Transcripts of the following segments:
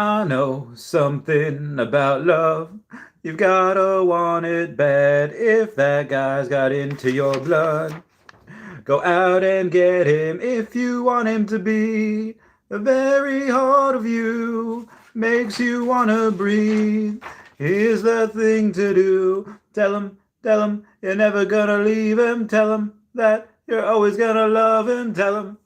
I know something about love. You've gotta want it bad if that guy's got into your blood. Go out and get him if you want him to be. The very heart of you makes you wanna breathe. Here's the thing to do. Tell him you're never gonna leave him. Tell him that you're always gonna love him. Tell him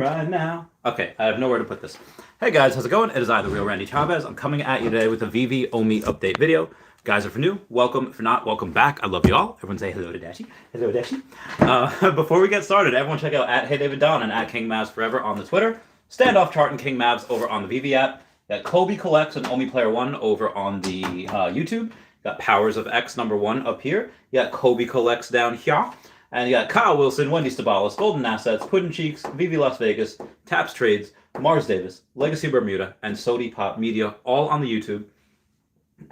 right now. Okay, I have nowhere to put this. Hey guys, how's it going? It is I, the real Randy Chavez. I'm coming at you today with a Veve OMI update video. Guys, if you're new, welcome. If you're not, welcome back. I love you all. Everyone say hello to Dashi. Hello, Dashi. Before we get started, everyone check out at Hey David Don and at King Mavs Forever on the Twitter. Standoff Chart and King Mavs over on the Veve app. Got Kobe Collects and OMI Player 1 over on the YouTube. Got Powers of X #1 up here. You got Kobe Collects down here. And you got Kyle Willson, Wendy Stibalis, Golden Assets, Puddin' Cheeks, Veve Las Vegas, Taps Trades, Mars Davis, Legacy Bermuda, and Sodi Pop Media, all on the YouTube.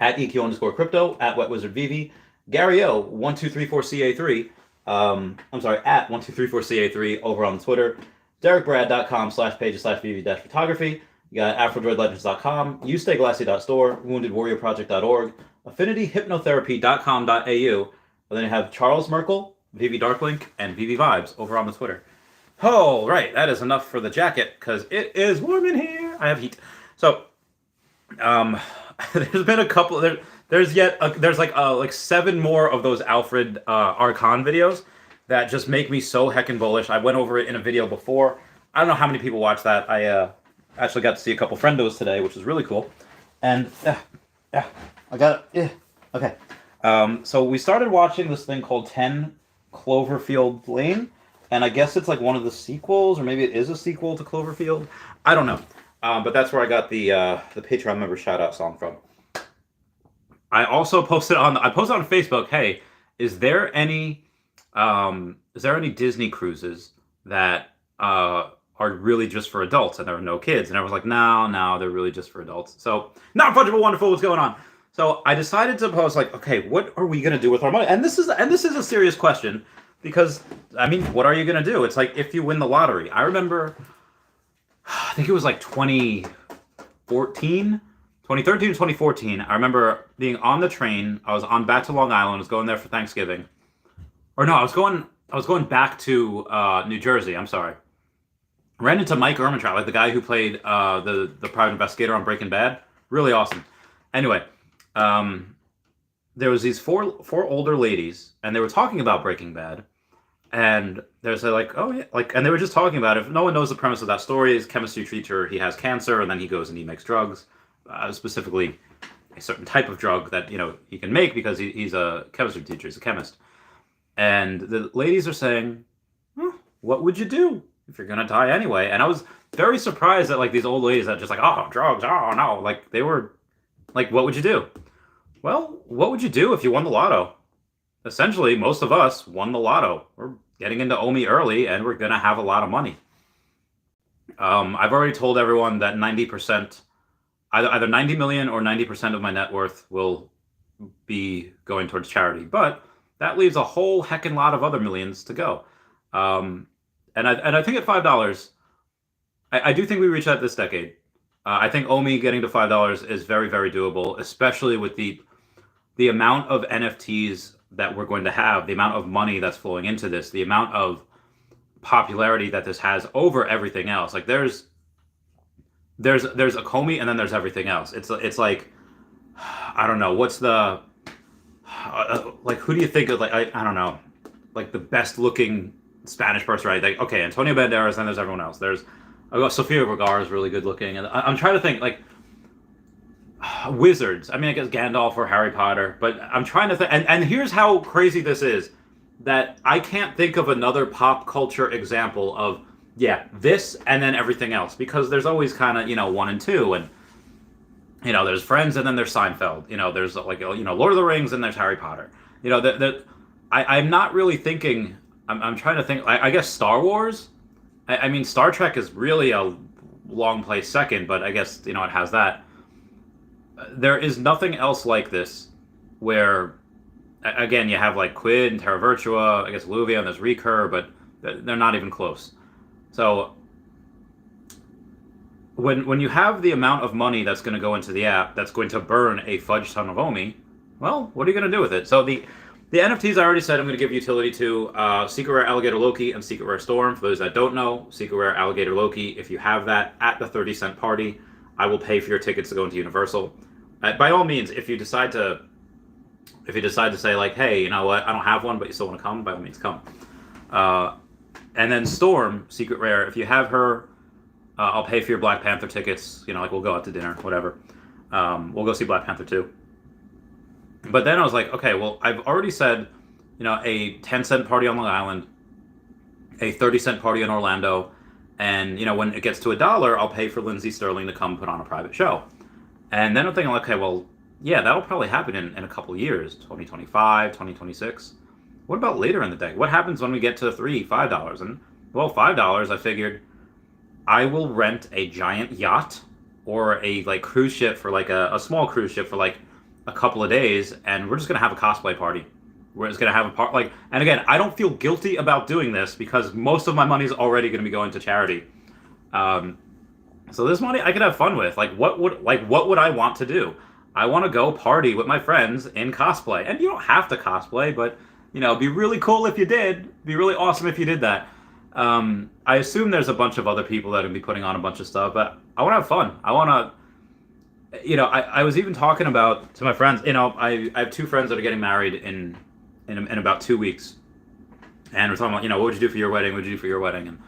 At EQ_crypto, at Wet Wizard Veve, Gary O, 1234CA3, at 1234CA3 over on Twitter, DerekBrad.com/pages/Veve-photography, you got AfroDroidLegends.com, YouStayGlassy.store, WoundedWarriorProject.org, AffinityHypnotherapy.com.au, and then you have Charles Merkel, Veve Darklink, and Veve Vibes over on the Twitter. Oh, right, that is enough for the jacket, because it is warm in here. I have heat. So, there's been a couple, there's like 7 more of those Alfred Archon videos that just make me so heckin' bullish. I went over it in a video before. I don't know how many people watched that. I actually got to see a couple friendos today, which was really cool. And, I got it. Okay. So we started watching this thing called 10 Cloverfield Lane, and I guess it's like one of the sequels, or maybe it is a sequel to Cloverfield. I don't know. But that's where I got the Patreon member shout out song from. I also posted on Facebook, hey, is there any Disney cruises that are really just for adults and there are no kids? And I was like, no, they're really just for adults. So, not fungible, wonderful, what's going on? So I decided to post like, okay, what are we gonna do with our money? And this is a serious question, because I mean, what are you gonna do? It's like if you win the lottery. I remember, I think it was like 2013 or 2014. I remember being on the train. I was on back to Long Island. I was going there for Thanksgiving. Or no, I was going back to New Jersey. I'm sorry. I ran into Mike Ehrmantraut, like the guy who played the private investigator on Breaking Bad. Really awesome. Anyway, there was these four older ladies, and they were talking about Breaking Bad. And there's like, oh yeah, like, and they were just talking about it. If no one knows the premise of that story, his chemistry teacher, he has cancer, and then he goes and he makes drugs, specifically a certain type of drug that he can make because he's a chemistry teacher, he's a chemist. And the ladies are saying, what would you do if you're gonna die anyway? And I was very surprised that like these old ladies that just like, oh, drugs, oh no, like they were like, what would you do? Well, what would you do if you won the lotto? Essentially, most of us won the lotto. We're getting into OMI early, and we're going to have a lot of money. I've already told everyone that 90%, either 90 million or 90% of my net worth will be going towards charity. But that leaves a whole heckin' lot of other millions to go. And I think at $5, I do think we reach that this decade. I think OMI getting to $5 is very, very doable, especially with the amount of NFTs that we're going to have, the amount of money that's flowing into this, the amount of popularity that this has over everything else. Like there's a Comey, and then there's everything else. It's like, I don't know, what's the like, who do you think of, like, I don't know, like the best looking Spanish person, right? Like, okay, Antonio Banderas, then there's everyone else. There's Sofia Vergara is really good looking, and I'm trying to think like wizards. I mean, I guess Gandalf or Harry Potter, but I'm trying to think. And here's how crazy this is, that I can't think of another pop culture example of this and then everything else, because there's always kind of 1 and 2, and there's Friends and then there's Seinfeld. There's like Lord of the Rings and there's Harry Potter. I'm not really thinking. I'm trying to think. I guess Star Wars. I mean, Star Trek is really a long place second, but I guess it has that. There is nothing else like this, where, again, you have like Quid and Terra Virtua, I guess Luvia, and there's Recur, but they're not even close. So when you have the amount of money that's going to go into the app that's going to burn a fudge ton of OMI, well, what are you going to do with it? So the NFTs I already said I'm going to give utility to Secret Rare Alligator Loki and Secret Rare Storm. For those that don't know, Secret Rare Alligator Loki, if you have that at the 30-cent party, I will pay for your tickets to go into Universal. By all means, if you decide to say like, hey, you know what, I don't have one, but you still want to come, by all means, come. And then Storm, Secret Rare, if you have her, I'll pay for your Black Panther tickets. You know, like we'll go out to dinner, whatever. We'll go see Black Panther 2. But then I was like, okay, well, I've already said, you know, a 10-cent party on Long Island, a 30-cent party in Orlando, and, you know, when it gets to $1, I'll pay for Lindsey Sterling to come put on a private show. And then I'm thinking, okay, well, yeah, that'll probably happen in a couple years, 2025, 2026. What about later in the day? What happens when we get to $3, $5? And, well, $5, I figured I will rent a giant yacht or a, like, cruise ship for, like, a small cruise ship for, like, a couple of days, and we're just going to have a cosplay party. We're just going to have a part, like, and again, I don't feel guilty about doing this because most of my money is already going to be going to charity. So this money I could have fun with. Like, what would I want to do? I want to go party with my friends in cosplay. And you don't have to cosplay, but, you know, it'd be really cool if you did. It'd be really awesome if you did that. I assume there's a bunch of other people that would be putting on a bunch of stuff, but I want to have fun. I want to, you know, I was even talking about to my friends, you know, I have two friends that are getting married in about 2 weeks. And we're talking about, you know, what would you do for your wedding? What would you do for your wedding? And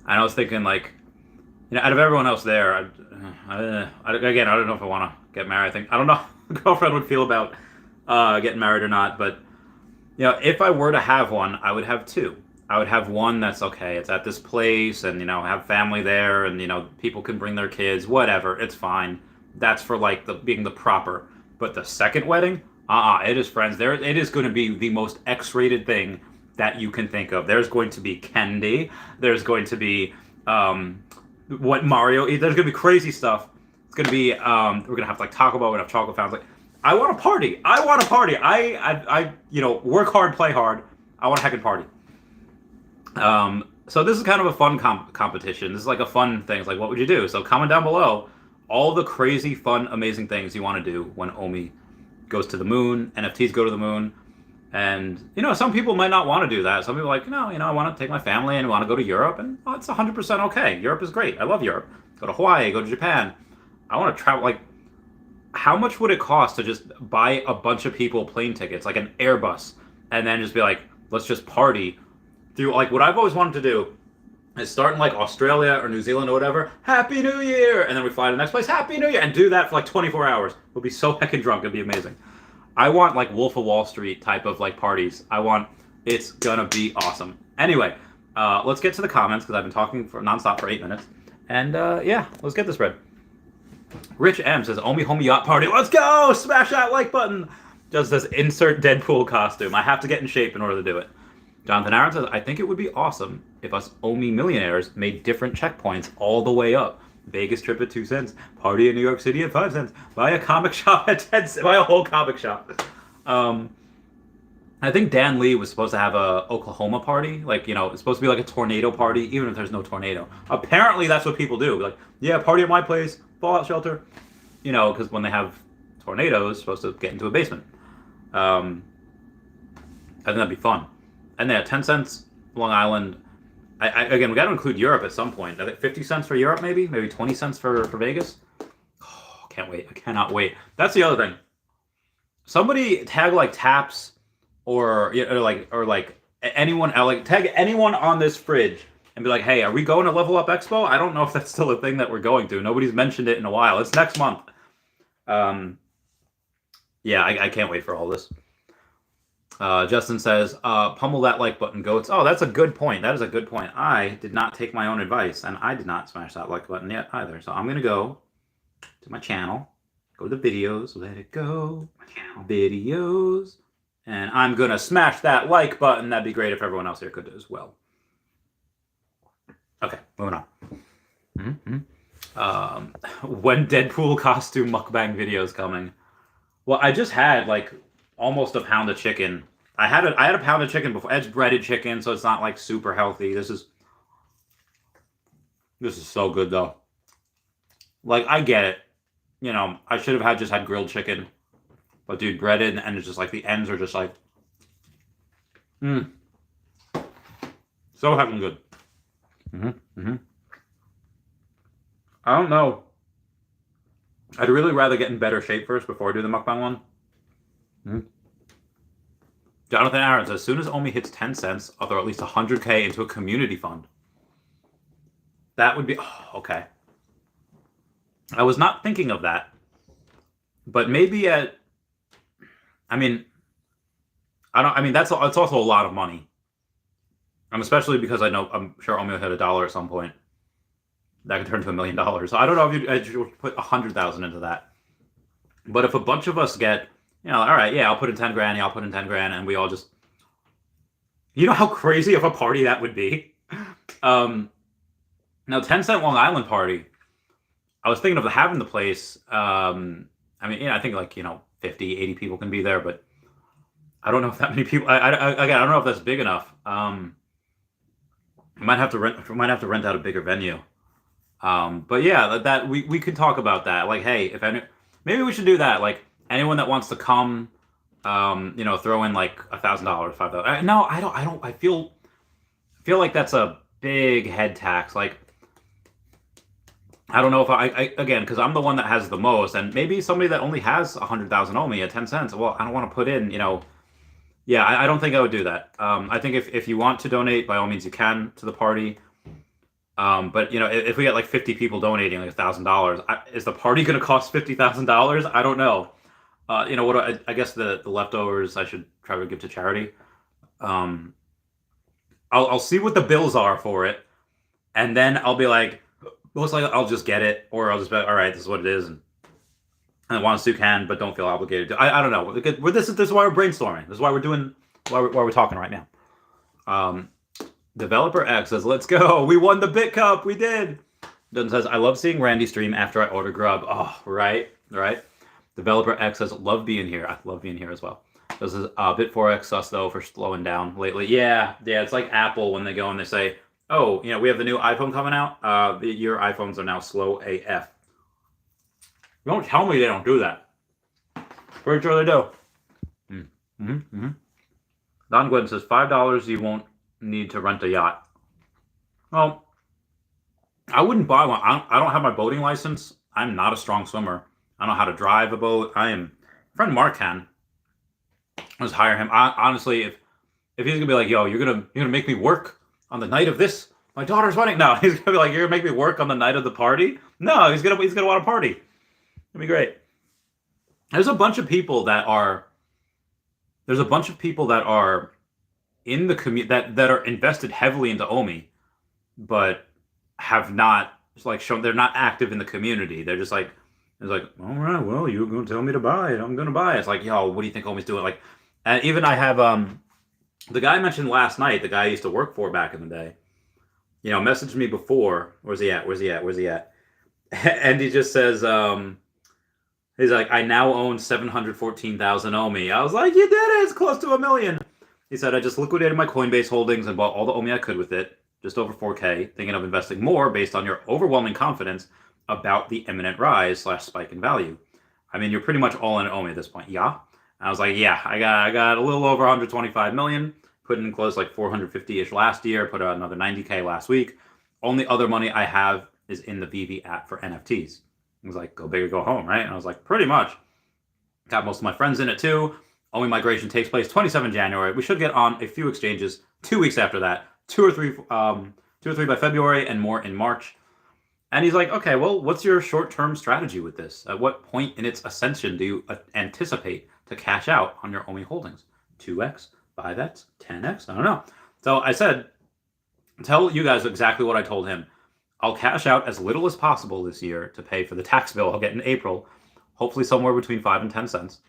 I was thinking, like, you know, out of everyone else there, again, I don't know if I want to get married. I don't know how a girlfriend would feel about getting married or not. But, you know, if I were to have one, I would have two. I would have one that's, okay, it's at this place and, you know, have family there and, you know, people can bring their kids, whatever. It's fine. That's for, like, being the proper. But the second wedding, it is, friends. It is going to be the most X-rated thing that you can think of. There's going to be candy. There's going to be what Mario eats. There's going to be crazy stuff. It's going to be, we're going to have, like, Taco Bell. We're going to have chocolate fountains. Like, I want a party. I want a party. I you know, work hard, play hard. I want a heckin' party. So this is kind of a fun competition. This is like a fun thing. It's like, what would you do? So comment down below all the crazy, fun, amazing things you want to do when OMI goes to the moon, NFTs go to the moon. And, you know, some people might not want to do that. Some people are like, no, you know, I want to take my family and want to go to Europe. And it's 100% okay. Europe is great. I love Europe. Go to Hawaii, go to Japan. I want to travel. Like, how much would it cost to just buy a bunch of people plane tickets, like an Airbus, and then just be like, let's just party through, like, what I've always wanted to do is start in, like, Australia or New Zealand or whatever, Happy New Year, and then we fly to the next place, Happy New Year, and do that for, like, 24 hours. We'll be so heckin' drunk, it'd be amazing. I want, like, Wolf of Wall Street type of, like, parties. It's gonna be awesome. Anyway, let's get to the comments, because I've been talking for nonstop for 8 minutes. And, yeah, let's get this read. Rich M says, OMI Home Yacht Party, let's go! Smash that like button! Just says, insert Deadpool costume. I have to get in shape in order to do it. Jonathan Aaron says, I think it would be awesome if us OMI millionaires made different checkpoints all the way up. Vegas trip at 2 cents, party in New York City at 5 cents, buy a comic shop at 10 cents, buy a whole comic shop. I think Dan Lee was supposed to have a Oklahoma party. Like, you know, it's supposed to be like a tornado party, even if there's no tornado. Apparently that's what people do. Like, yeah, party at my place, fallout shelter. You know, because when they have tornadoes, it's supposed to get into a basement. I think that'd be fun. And then 10 cents, Long Island. Again, we got to include Europe at some point. I think 50 cents for Europe, maybe 20 cents for Vegas. Oh, can't wait. I cannot wait. That's the other thing. Somebody tag, like, Taps or anyone, like, tag anyone on this fridge and be like, hey, are we going to Level Up Expo? I don't know if that's still a thing that we're going to. Nobody's mentioned it in a while. It's next month. Yeah, I can't wait for all this. Justin says, pummel that like button, goats. Oh, that's a good point. That is a good point. I did not take my own advice, and I did not smash that like button yet either. So I'm going to go to my channel, go to the videos, let it go, my channel, videos, and I'm going to smash that like button. That'd be great if everyone else here could do as well. Okay, moving on. When Deadpool costume mukbang video is coming? Well, I just had, like, almost a pound of chicken. I had a pound of chicken before. It's breaded chicken, so it's not, like, super healthy. This is so good, though. Like, I get it. I should have just had grilled chicken. But dude, breaded, and it's just like the ends are just like, so fucking good. I don't know. I'd really rather get in better shape first before I do the mukbang one. Jonathan Aaron, as soon as OMI hits 10 cents, I'll throw at least 100K into a community fund. That would be, okay. I was not thinking of that. But maybe it's also a lot of money. And especially because I'm sure OMI hit $1 at some point. That could turn to $1 million. So I don't know if I should put 100,000 into that. But if a bunch of us get, all right, yeah, I'll put in 10 grand, yeah, I'll put in 10 grand, and we all just, how crazy of a party that would be? Now, 10 cent Long Island party, I was thinking of having the place. I think 50, 80 people can be there, but I don't know if that many people. I don't know if that's big enough. Might have to rent out a bigger venue. But yeah, that we could talk about that. Like, hey, maybe we should do that. Like, anyone that wants to come, throw in like $1,000, $5,000. No, I don't. I feel like that's a big head tax. Like, I don't know if again, because I'm the one that has the most, and maybe somebody that only has 100,000 OMI at 10 cents. Well, I don't want to put in, Yeah, I don't think I would do that. I think if you want to donate, by all means you can to the party. But if we get like 50 people donating like $1,000, is the party going to cost $50,000? I don't know. I guess the leftovers I should try to give to charity. I'll see what the bills are for it, and then I'll be like, most likely I'll just get it, or I'll just be all right, this is what it is, and wants to can, but don't feel obligated to. I don't know. This is why we're brainstorming. This is why we're doing why we're talking right now. Developer X says, "Let's go! We won the Bit Cup. We did." Dunn says, "I love seeing Randy stream after I order grub." Oh, right. Developer X says, "Love being here." I love being here as well. This is Bit4X sus though for slowing down lately. Yeah. It's like Apple when they go and they say, "Oh, we have the new iPhone coming out. Your iPhones are now slow AF." Don't tell me they don't do that. Pretty sure they do. Don Gwen says, $5, you won't need to rent a yacht. Well, I wouldn't buy one. I don't have my boating license. I'm not a strong swimmer. I don't know how to drive a boat. Friend Mark can. Let's hire him. Honestly, if he's gonna be like, "Yo, you're gonna make me work on the night of this, my daughter's wedding," no, he's gonna be like, "You're gonna make me work on the night of the party." No, he's gonna want to party. It'd be great. There's a bunch of people that are in the community that are invested heavily into OMI, but have not shown they're not active in the community. They're just like, it's like, all right, well, you're gonna tell me to buy it, I'm gonna buy it. It's like, yo, what do you think OMI's doing? Like, and even I have the guy I mentioned last night, the guy I used to work for back in the day, messaged me before. Where's he at? And he just says, he's like, "I now own 714,000 OMI." I was like, "You did it! It's close to $1 million." He said, "I just liquidated my Coinbase holdings and bought all the OMI I could with it, just over 4K, thinking of investing more based on your overwhelming confidence about the imminent rise/spike in value. I mean, you're pretty much all in OMI at this point." Yeah. And I was like, "Yeah, I got a little over 125 million, put in close like 450-ish last year, put out another 90K last week. Only other money I have is in the Veve app for NFTs." He was like, "Go big or go home," right? And I was like, pretty much. Got most of my friends in it too. OMI migration takes place 27 January. We should get on a few exchanges 2 weeks after that, two or three by February, and more in March. And he's like, "Okay, well, what's your short-term strategy with this? At what point in its ascension do you anticipate to cash out on your OMI holdings? 2x, 5x, 10x? I don't know." So I said, tell you guys exactly what I told him. I'll cash out as little as possible this year to pay for the tax bill I'll get in April, hopefully somewhere between 5 and 10 cents.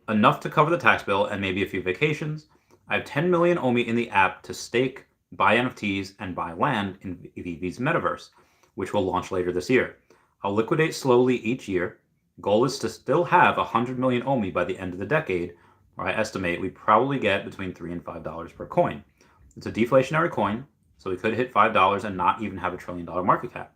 Enough to cover the tax bill and maybe a few vacations. I have 10 million OMI in the app to stake, buy NFTs, and buy land in Veve's metaverse, which will launch later this year. I'll liquidate slowly each year. Goal is to still have 100 million OMI by the end of the decade, where I estimate we probably get between $3 and $5 per coin. It's a deflationary coin, so we could hit $5 and not even have $1 trillion market cap.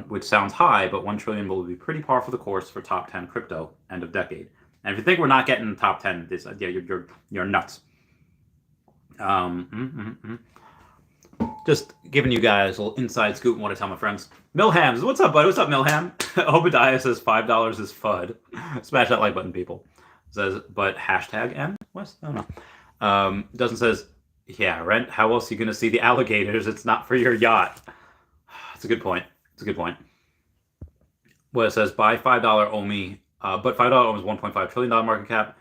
which sounds high, but 1 trillion will be pretty par for the course for top 10 crypto end of decade. And if you think we're not getting the top 10, you're nuts. Just giving you guys a little inside scoop and what I tell my friends. Milham, what's up, buddy? What's up, Milham? Obadiah says $5 is FUD. Smash that like button, people. Says, but hashtag M? What? I don't know. Doesn't says, yeah, rent. How else are you going to see the alligators? It's not for your yacht. It's a good point. It's a good point. Well, it says buy $5 OMI, but $5 OMI is $1.5 trillion market cap.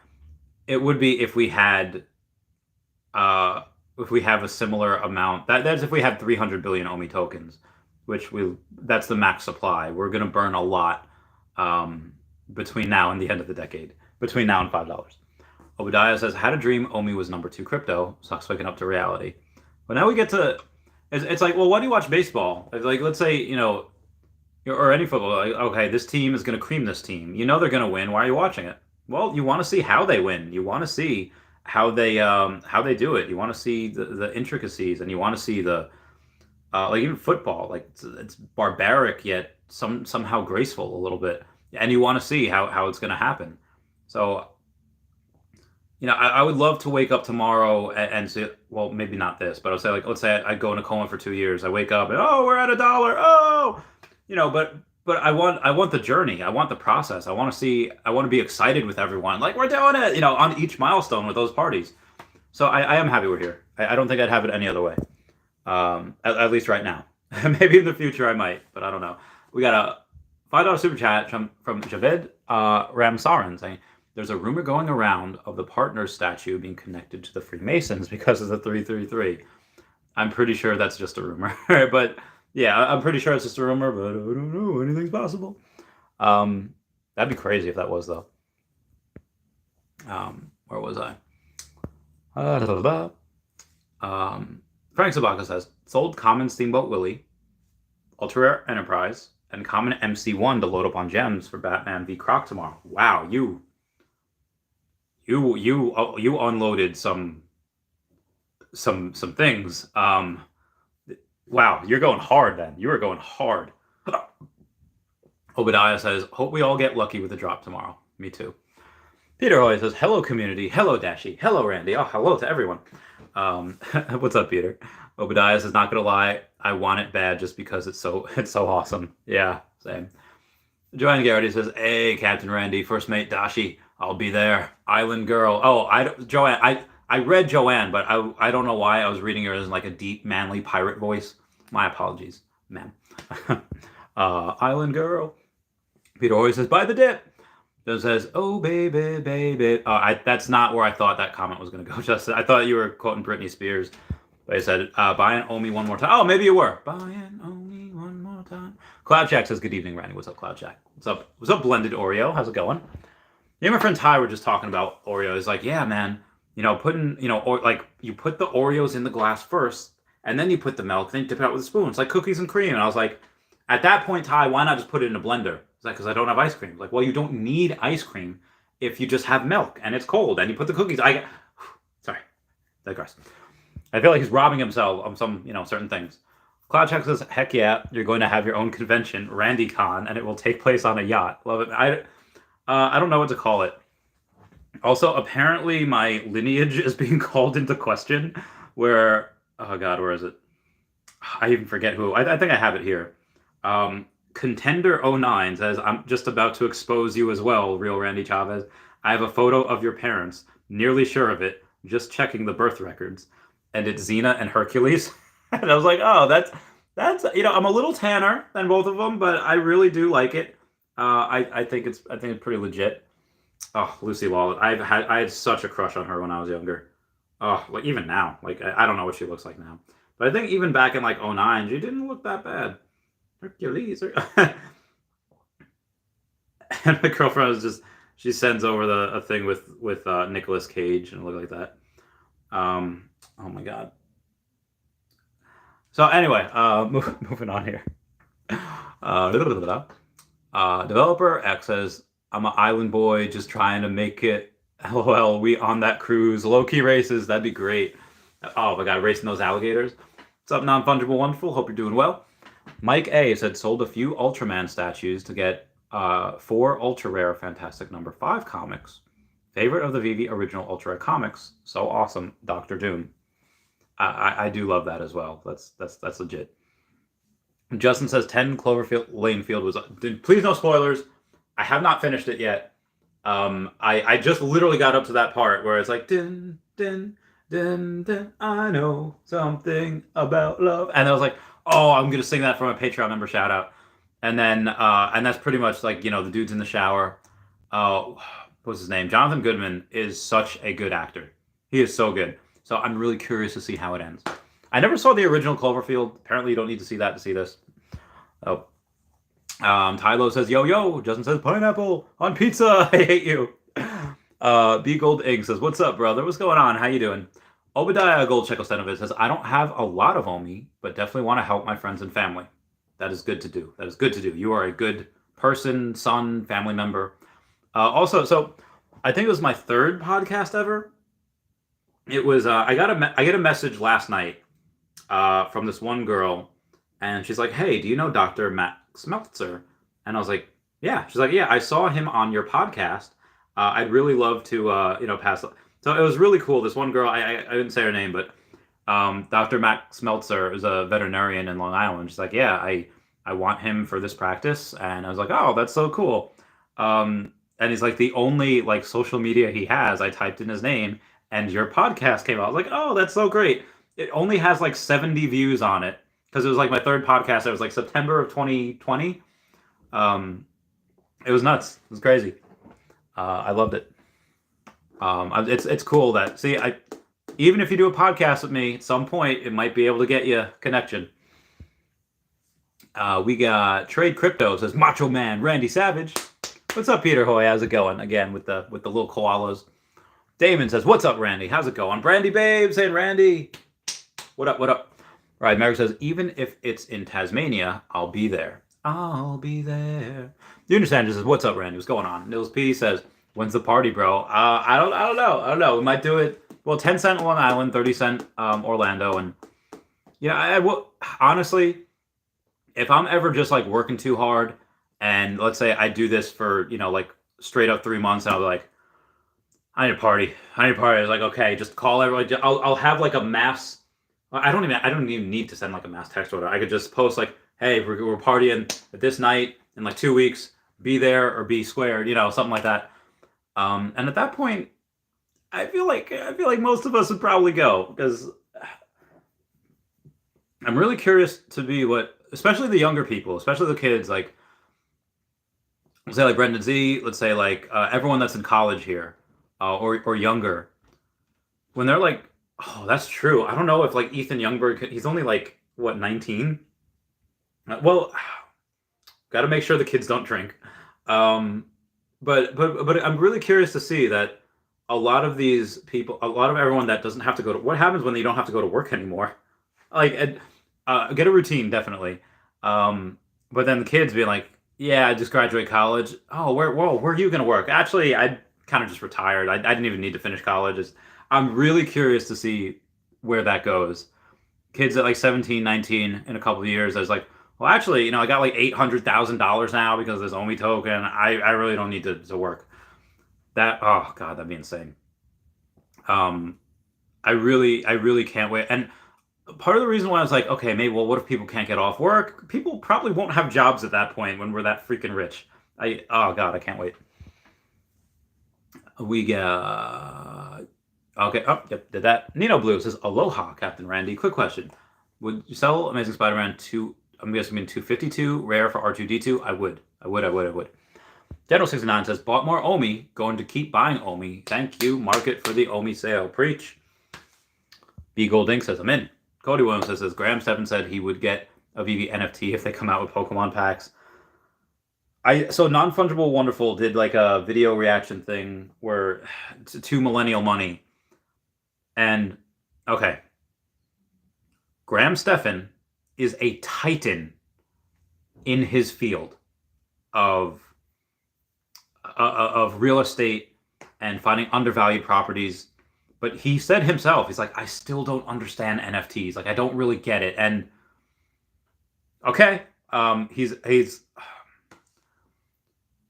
It would be if we had, if we have a similar amount. That's if we had 300 billion OMI tokens, which that's the max supply. We're going to burn a lot between now and the end of the decade. Between now and $5. Obadiah says, had a dream OMI was number 2 crypto. Sucks waking up to reality. But now we get to, it's like, well, why do you watch baseball? It's like, let's say, or any football, like, okay, this team is going to cream this team. You know they're going to win. Why are you watching it? Well, you want to see how they win. You want to see how they do it. You want to see the intricacies, and you want to see the, like even football, like it's barbaric yet somehow graceful a little bit. And you want to see how it's going to happen. So, I would love to wake up tomorrow and say, well, maybe not this, but I'll say, like, let's say I go in a coma for 2 years. I wake up and, oh, we're at $1. Oh, but I want the journey. I want the process. I want to be excited with everyone. Like, we're doing it, on each milestone with those parties. So I am happy we're here. I don't think I'd have it any other way. At least right now. Maybe in the future I might, but I don't know. We got a $5 super chat from Chavez Megacity saying, there's a rumor going around of the partners statue being connected to the Freemasons because of the 333. I'm pretty sure that's just a rumor. But yeah, I'm pretty sure it's just a rumor, but I don't know. Anything's possible. That'd be crazy if that was, though. Where was I? Frank Sabaka says, sold common Steamboat Willie, Ultra Rare Enterprise, and common MC1 to load up on gems for Batman v Croc tomorrow. Wow, you unloaded some things. Wow, you're going hard then. You are going hard. Obadiah says, hope we all get lucky with the drop tomorrow. Me too. Peter always says, hello community, hello Dashi, hello Randy. Oh, hello to everyone. What's up, Peter? Obadiah says, not gonna lie, I want it bad just because it's so awesome. Yeah, same. Joanne Garrity says, hey, Captain Randy, first mate Dashi, I'll be there. Island girl. Oh, Joanne. I read Joanne, but I don't know why I was reading her as like a deep, manly pirate voice. My apologies, ma'am. Island girl. Peter always says, buy the dip. Then says, oh, baby, baby. That's not where I thought that comment was going to go, Justin. I thought you were quoting Britney Spears. But I said, buy an OMI one more time. Oh, maybe you were. Buy an OMI one more time. Cloudjack says, good evening, Randy. What's up, Cloudjack? What's up? What's up, Blended Oreo? How's it going? Yeah, my friend Ty were just talking about Oreo. He's like, yeah, man, putting, or like you put the Oreos in the glass first, and then you put the milk, then you dip it out with a spoon. It's like cookies and cream. And I was like, at that point, Ty, why not just put it in a blender? It's like, because I don't have ice cream. Like, well, you don't need ice cream if you just have milk and it's cold and you put the cookies. Sorry, digress. I feel like he's robbing himself of some, certain things. Cloudcheck says, heck yeah, you're going to have your own convention, RandyCon, and it will take place on a yacht. Love it. I don't know what to call it. Also, apparently my lineage is being called into question where, oh God, where is it? I even forget who. I think I have it here. Contender09 says, I'm just about to expose you as well, real Randy Chavez. I have a photo of your parents, nearly sure of it, just checking the birth records. And it's Xena and Hercules. And I was like, oh, that's I'm a little tanner than both of them, but I really do like it. I think it's pretty legit. Oh, Lucy Law. I had such a crush on her when I was younger. Oh, like even now. Like I don't know what she looks like now. But I think even back in like 2009, she didn't look that bad. Hercules. And my girlfriend was just, she sends over a thing with Nicolas Cage and it looked like that. Oh my God. So anyway, moving on here. Developer X says, I'm an island boy just trying to make it. LOL, we on that cruise. Low-key races, that'd be great. Oh my God, racing those alligators. What's up, non-fungible wonderful? Hope you're doing well. Mike A said sold a few Ultraman statues to get 4 ultra rare Fantastic Number 5 comics. Favorite of the Veve original ultra rare comics. So awesome, Doctor Doom. I do love that as well. That's legit. Justin says 10 Cloverfield Lane Field was. Please no spoilers. I have not finished it yet. I just literally got up to that part where it's like din din din din. I know something about love, and I was like, oh, I'm gonna sing that for my Patreon member shout out. And then and that's pretty much like, you know, the dude's in the shower. What's his name? Jonathan Goodman is such a good actor. He is so good. So I'm really curious to see how it ends. I never saw the original Cloverfield. Apparently, you don't need to see that to see this. Oh. Tylo says, yo, yo. Justin says, pineapple on pizza. I hate you. B Gold Inc. says, what's up, brother? What's going on? How you doing? Obadiah Gold Czechoslovakia says, I don't have a lot of OMI, but definitely want to help my friends and family. That is good to do. That is good to do. You are a good person, son, family member. Also, so I think it was my 3rd podcast ever. It was I get a message last night from this one girl, and she's like, "Hey, do you know Dr. Max Meltzer?" And I was like, "Yeah." She's like, "Yeah, I saw him on your podcast. I'd really love to pass." So it was really cool. This one girl, I didn't say her name, but Dr. Max Meltzer is a veterinarian in Long Island. She's like, "Yeah, I want him for this practice," and I was like, "Oh, that's so cool." And he's like, the only like social media he has, I typed in his name, and your podcast came out. I was like, oh, that's so great. It only has like 70 views on it because it was like my 3rd podcast. It was like September of 2020. It was nuts. It was crazy. I loved it. It's cool that even if you do a podcast with me, at some point it might be able to get you a connection. We got Trade Crypto says Macho Man Randy Savage. What's up, Peter Hoy? How's it going? Again with the little koalas. Damon says, what's up, Randy? How's it going? Brandy Babe saying, Randy. What up, what up? All right, Merrick says, even if it's in Tasmania, I'll be there. I'll be there. The Understander says, what's up, Randy? What's going on? Nils P says, when's the party, bro? I don't know. We might do it. Well, 10 cent Long Island, 30 cent Orlando. And yeah, I will honestly, if I'm ever just like working too hard, and let's say I do this for, like straight up 3 months, and I'll be like, I need a party. I was like, okay, just call everyone. I'll have like a mass. I don't even need to send like a mass text order. I could just post like, hey, we're partying at this night in like 2 weeks. Be there or be squared, something like that. And at that point, I feel like most of us would probably go, because I'm really curious to be especially the younger people, especially the kids, like, let's say like Brendan Z, let's say like everyone that's in college here, or younger, when they're like, oh, that's true. I don't know if like Ethan Youngberg, he's only like, what, 19? Well, got to make sure the kids don't drink. But I'm really curious to see that a lot of these people, a lot of everyone that doesn't have to go to, what happens when you don't have to go to work anymore? Like, get a routine, definitely. But then the kids being like, yeah, I just graduated college. Oh, where are you going to work? Actually, I kind of just retired. I didn't even need to finish college. I'm really curious to see where that goes. Kids at like 17, 19 in a couple of years, I was like, well, actually, I got like $800,000 now because of this OMI token. I really don't need to work. Oh God, that'd be insane. I really can't wait. And part of the reason why I was like, okay, maybe, well, what if people can't get off work? People probably won't have jobs at that point when we're that freaking rich. Oh God, I can't wait. We got, okay, oh, yep, did that. Nino Blue says, aloha, Captain Randy. Quick question. Would you sell Amazing Spider-Man 2, I'm guessing 252, rare for R2-D2? I would. General 69 says, bought more OMI, going to keep buying OMI. Thank you, market for the OMI sale. Preach. B Gold Inc. says, I'm in. Cody Williams says, Graham Steffen said he would get a Veve NFT if they come out with Pokemon packs. So Non-Fungible Wonderful did like a video reaction thing where to Millennial Money. And, okay. Graham Steffen is a titan in his field of real estate and finding undervalued properties. But he said himself, he's like, I still don't understand NFTs. Like, I don't really get it. And Okay.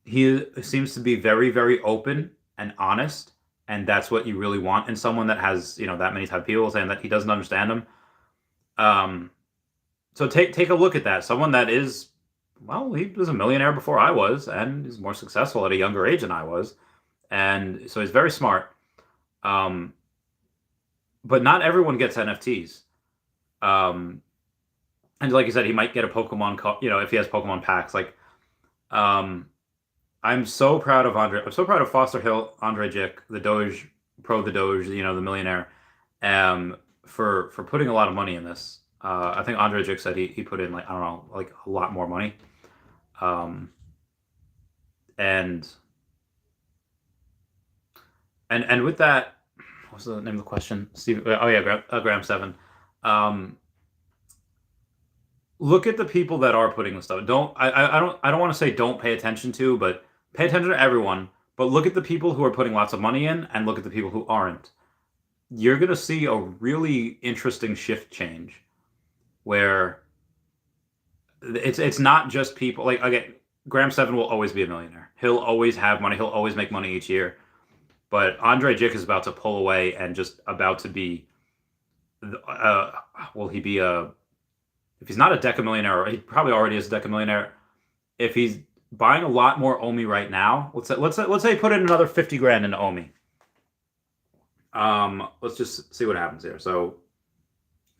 He seems to be very, very open and honest, and that's what you really want in someone that has, that many type of people saying that he doesn't understand them. Um, so take a look at that. Someone that is, well, he was a millionaire before I was, and he's more successful at a younger age than I was, and so he's very smart. Um, but not everyone gets NFTs. Um, and like you said, he might get a Pokemon, if he has Pokemon packs. Like, um, I'm so proud of Andre. I'm so proud of Foster Hill, Andre Jick, the Doge, the Doge, the millionaire, for putting a lot of money in this. I think Andre Jick said he put in, like, I don't know, like a lot more money. Um, and and with that, what's the name of the question? Steve. Oh yeah, Graham Seven. Um, Look at the people that are putting this stuff. I don't want to say don't pay attention to, but pay attention to everyone. But look at the people who are putting lots of money in, and look at the people who aren't. You're gonna see a really interesting shift change, where it's not just people like, again. Graham Seven will always be a millionaire. He'll always have money. He'll always make money each year. But Andre Jick is about to pull away and just about to be. Uh, will he be a? If he's not a decamillionaire, he probably already is a decamillionaire. If he's buying a lot more OMI right now, let's say put in another 50 grand into OMI. Let's just see what happens here. So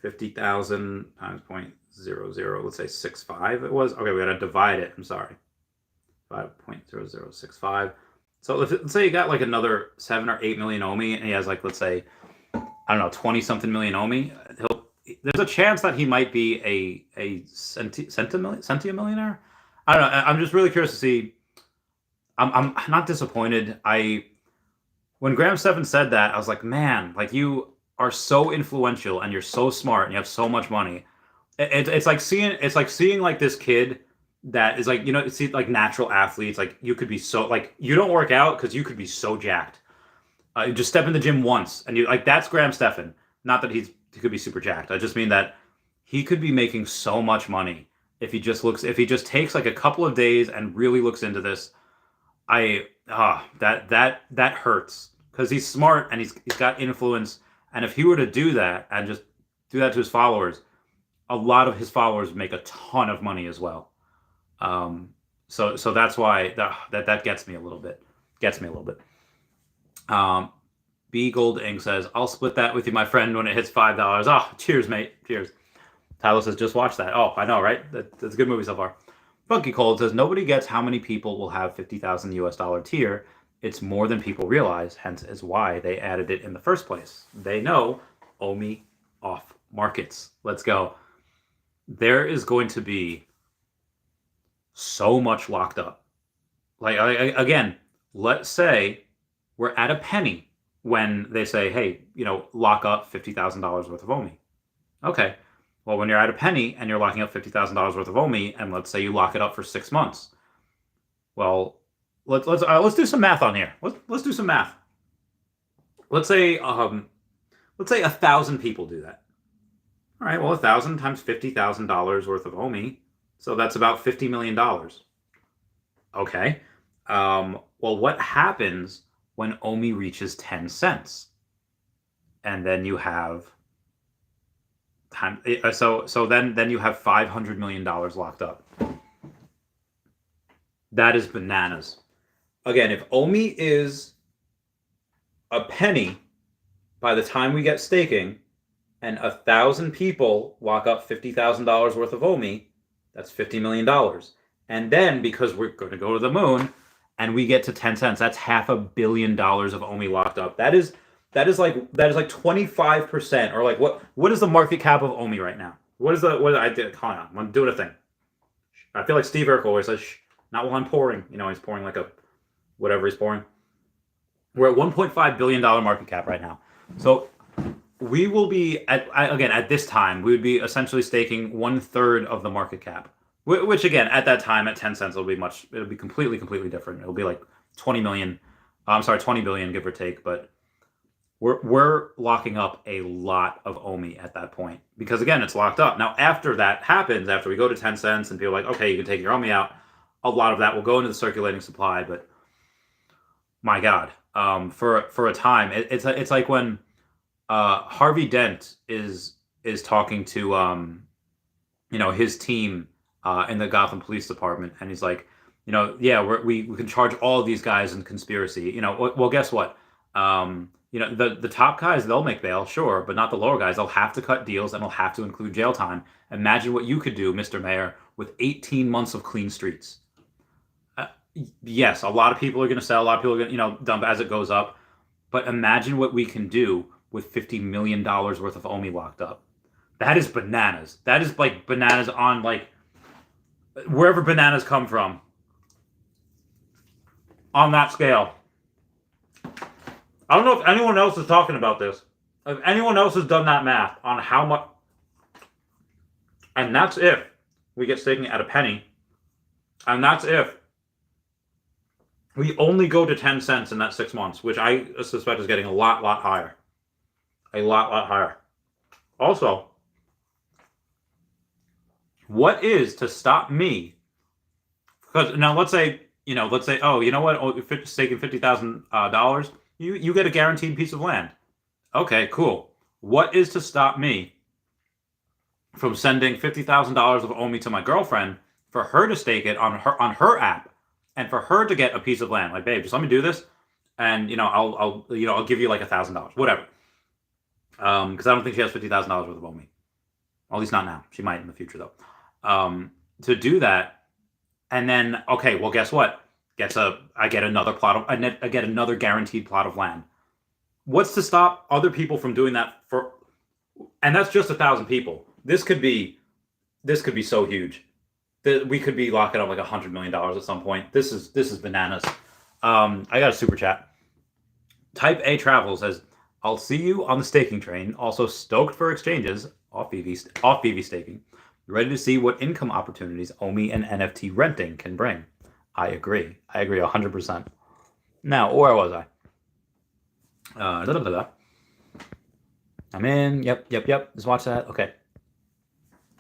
50,000 times 0.00, let's say 65 it was. Okay, we gotta divide it. I'm sorry. 5.0065. So let's say you got like another 7 or 8 million OMI, and he has, like, let's say, I don't know, 20 something million OMI. There's a chance that he might be a centimillionaire. I don't know. I'm just really curious to see. I'm not disappointed. When Graham Seven said that, I was like, man, like, you are so influential and you're so smart and you have so much money. It's like seeing like this kid that is, like, see, like, natural athletes. Like, you could be so, like, you don't work out because you could be so jacked. You just step in the gym once and you, like, that's Graham Stephan. Not that he could be super jacked. I just mean that he could be making so much money if he just takes like a couple of days and really looks into this. That hurts, because he's smart and he's got influence. And if he were to do that and just do that to his followers, a lot of his followers make a ton of money as well. So that's why that gets me a little bit. B Gold Ink says, I'll split that with you, my friend, when it hits $5. Oh, cheers, mate. Cheers. Tyler says, just watch that. Oh, I know, right? That's a good movie so far. Funky Cold says, nobody gets how many people will have 50,000 US dollar tier. It's more than people realize, hence is why they added it in the first place. They know OMI off markets. Let's go. There is going to be so much locked up. Like, again, let's say we're at a penny when they say, hey, lock up $50,000 worth of OMI. Okay. Well, when you're at a penny and you're locking up $50,000 worth of OMI, and let's say you lock it up for 6 months. Well, let's do some math on here. Let's do some math. Let's say 1,000 people do that. All right. Well, 1,000 times $50,000 worth of OMI, so that's about $50 million. Okay. Well, what happens when OMI reaches 10 cents? And then you have time. So then you have $500 million locked up. That is bananas. Again, if OMI is a penny by the time we get staking, and 1,000 people lock up $50,000 worth of OMI, that's $50 million. And then, because we're going to go to the moon, and we get to 10 cents, that's $500 million of OMI locked up. That is like 25%, or like, what is the market cap of OMI right now? I did? Hold on, I'm doing a thing. I feel like Steve Urkel always says, shh, not while I'm pouring. He's pouring like whatever he's pouring. We're at $1.5 billion market cap right now. So we will be at this time, we would be essentially staking 1/3 of the market cap. Which, again, at that time, at 10 cents, it'll be completely different. It'll be like 20 billion, give or take. But we're locking up a lot of OMI at that point because again, it's locked up. Now, after that happens, after we go to 10 cents and people are like, okay, you can take your OMI out, a lot of that will go into the circulating supply. But my God, for a time, it's like when Harvey Dent is talking to his team in the Gotham Police Department, and he's like, yeah, we can charge all of these guys in conspiracy. Well, guess what? The top guys, they'll make bail, sure, but not the lower guys. They'll have to cut deals and they'll have to include jail time. Imagine what you could do, Mr. Mayor, with 18 months of clean streets. Yes, a lot of people are going to sell. A lot of people are going to, dump as it goes up. But imagine what we can do with $50 million worth of OMI locked up. That is bananas. That is like bananas on like wherever bananas come from. On that scale. I don't know if anyone else is talking about this. If anyone else has done that math on how much. And that's if we get staking at a penny. And that's if we only go to 10 cents in that 6 months, which I suspect is getting a lot higher. A lot higher. Also, what is to stop me? Because now let's say, oh, you know what? Staking $50,000, you get a guaranteed piece of land. Okay, cool. What is to stop me from sending $50,000 of OMI to my girlfriend for her to stake it on her app and for her to get a piece of land? Like, babe, just let me do this, and I'll give you like $1,000, whatever. Because I don't think she has $50,000 worth of OMI. At least not now. She might in the future though. To do that, and then okay, well, guess what? I get another guaranteed plot of land. What's to stop other people from doing that for? And that's just 1,000 people. This could be so huge that we could be locking up like $100 million at some point. This is bananas. I got a super chat. Type A Travel says, "I'll see you on the staking train. Also stoked for exchanges off Veve staking. Ready to see what income opportunities OMI and NFT renting can bring." I agree 100%. Now, where was I? I'm in. Yep. Just watch that. Okay.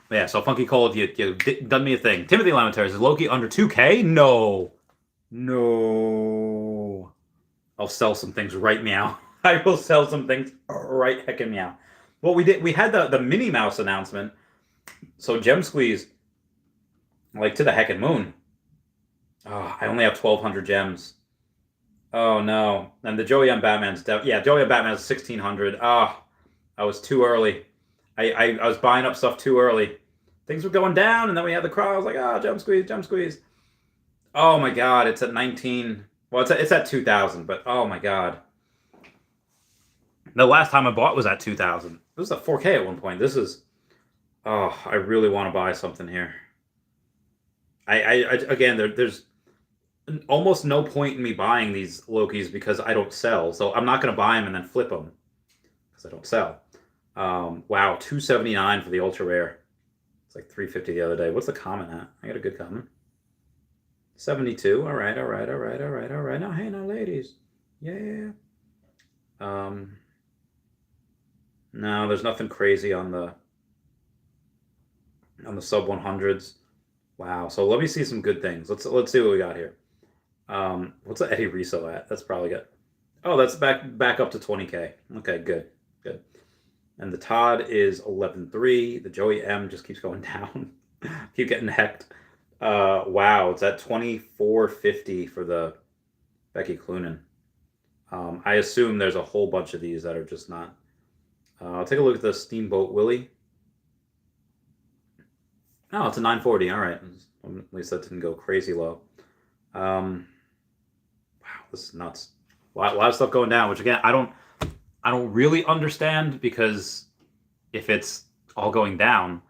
Yeah, so Funky Cold, you done me a thing. Timothy Lamentaire says, Loki under 2K? No. I'll sell some things right meow. I will sell some things right heckin' meow. Well, we had the Minnie Mouse announcement. So Gem Squeeze, like to the heckin' moon. Oh, I only have 1,200 gems. Oh no. And the Joey M. Batman's Joey M. Batman's 1,600. Ah, I was too early. I was buying up stuff too early. Things were going down, and then we had the crowd. I was like, Gem Squeeze. Oh my God, it's at 19. Well, it's at 2,000, but oh my God. The last time I bought was at 2,000. It was at 4K at one point. This is, I really want to buy something here. Again, there's almost no point in me buying these Lokis because I don't sell. So I'm not going to buy them and then flip them because I don't sell. Wow, 279 for the ultra rare. It's like 350 the other day. What's the comment at? I got a good comment. 72. All right. Now, hey, now, ladies. Yeah. No, there's nothing crazy on the sub 100s. Wow. So let me see some good things. Let's see what we got here. What's the Eddie Riso at? That's probably good. Oh, that's back up to 20K. Okay, good. And the Todd is 11.3. The Joey M just keeps going down. Keep getting hecked. Wow, it's at 24.50 for the Becky Cloonan. I assume there's a whole bunch of these that are just not. I'll take a look at the Steamboat Willie. Oh, it's a 940. All right. At least that didn't go crazy low. Wow, this is nuts. A lot of stuff going down, which again, I don't really understand because if it's all going down,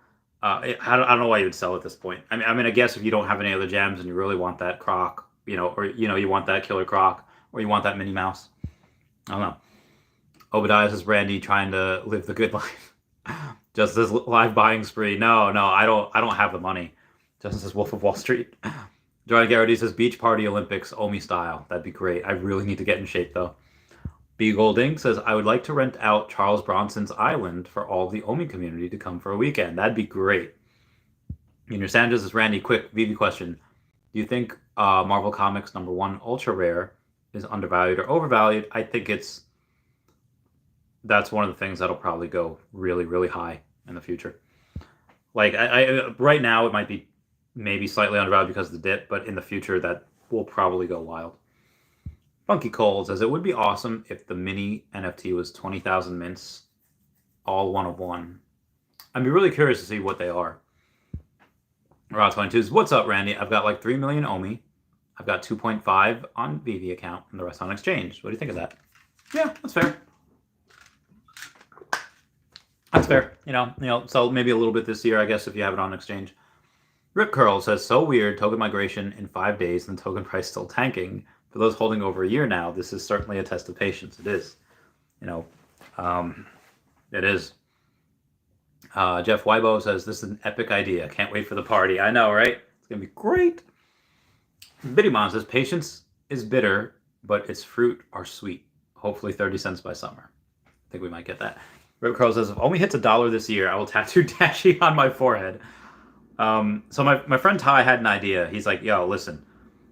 I don't know why you would sell at this point. I mean, I guess if you don't have any other gems and you really want that croc, or you want that killer croc, or you want that Minnie Mouse. I don't know. Obadiah says Randy trying to live the good life. Just this live buying spree. No, I don't have the money. Justin says Wolf of Wall Street. John Garrity says Beach Party Olympics, OMI style. That'd be great. I really need to get in shape though. B Golding says, I would like to rent out Charles Bronson's island for all of the OMI community to come for a weekend. That'd be great. Junior Sanchez is Randy. Quick Vivi question. Do you think Marvel Comics #1 Ultra Rare is undervalued or overvalued? I think that's one of the things that'll probably go really, really high in the future. Like I right now it might be maybe slightly undervalued because of the dip, but in the future that will probably go wild. Funky Cole says it would be awesome if the mini NFT was 20,000 mints, all one of one. I'd be really curious to see what they are. Raw 22 says, what's up, Randy? I've got like 3 million OMI. I've got 2.5 on Veve account and the rest on exchange. What do you think of that? Yeah, that's fair. That's fair. You know, so maybe a little bit this year, I guess, if you have it on exchange. Rip Curl says, so weird, token migration in 5 days and token price still tanking. For those holding over a year now, this is certainly a test of patience. It is. It is. Jeff Weibo says, this is an epic idea. Can't wait for the party. I know, right? It's going to be great. Bittymon says, patience is bitter, but its fruit are sweet. Hopefully 30 cents by summer. I think we might get that. Rip Curl says, if OMI hits $1 this year, I will tattoo Dashi on my forehead. So my friend Ty had an idea. He's like, yo, listen,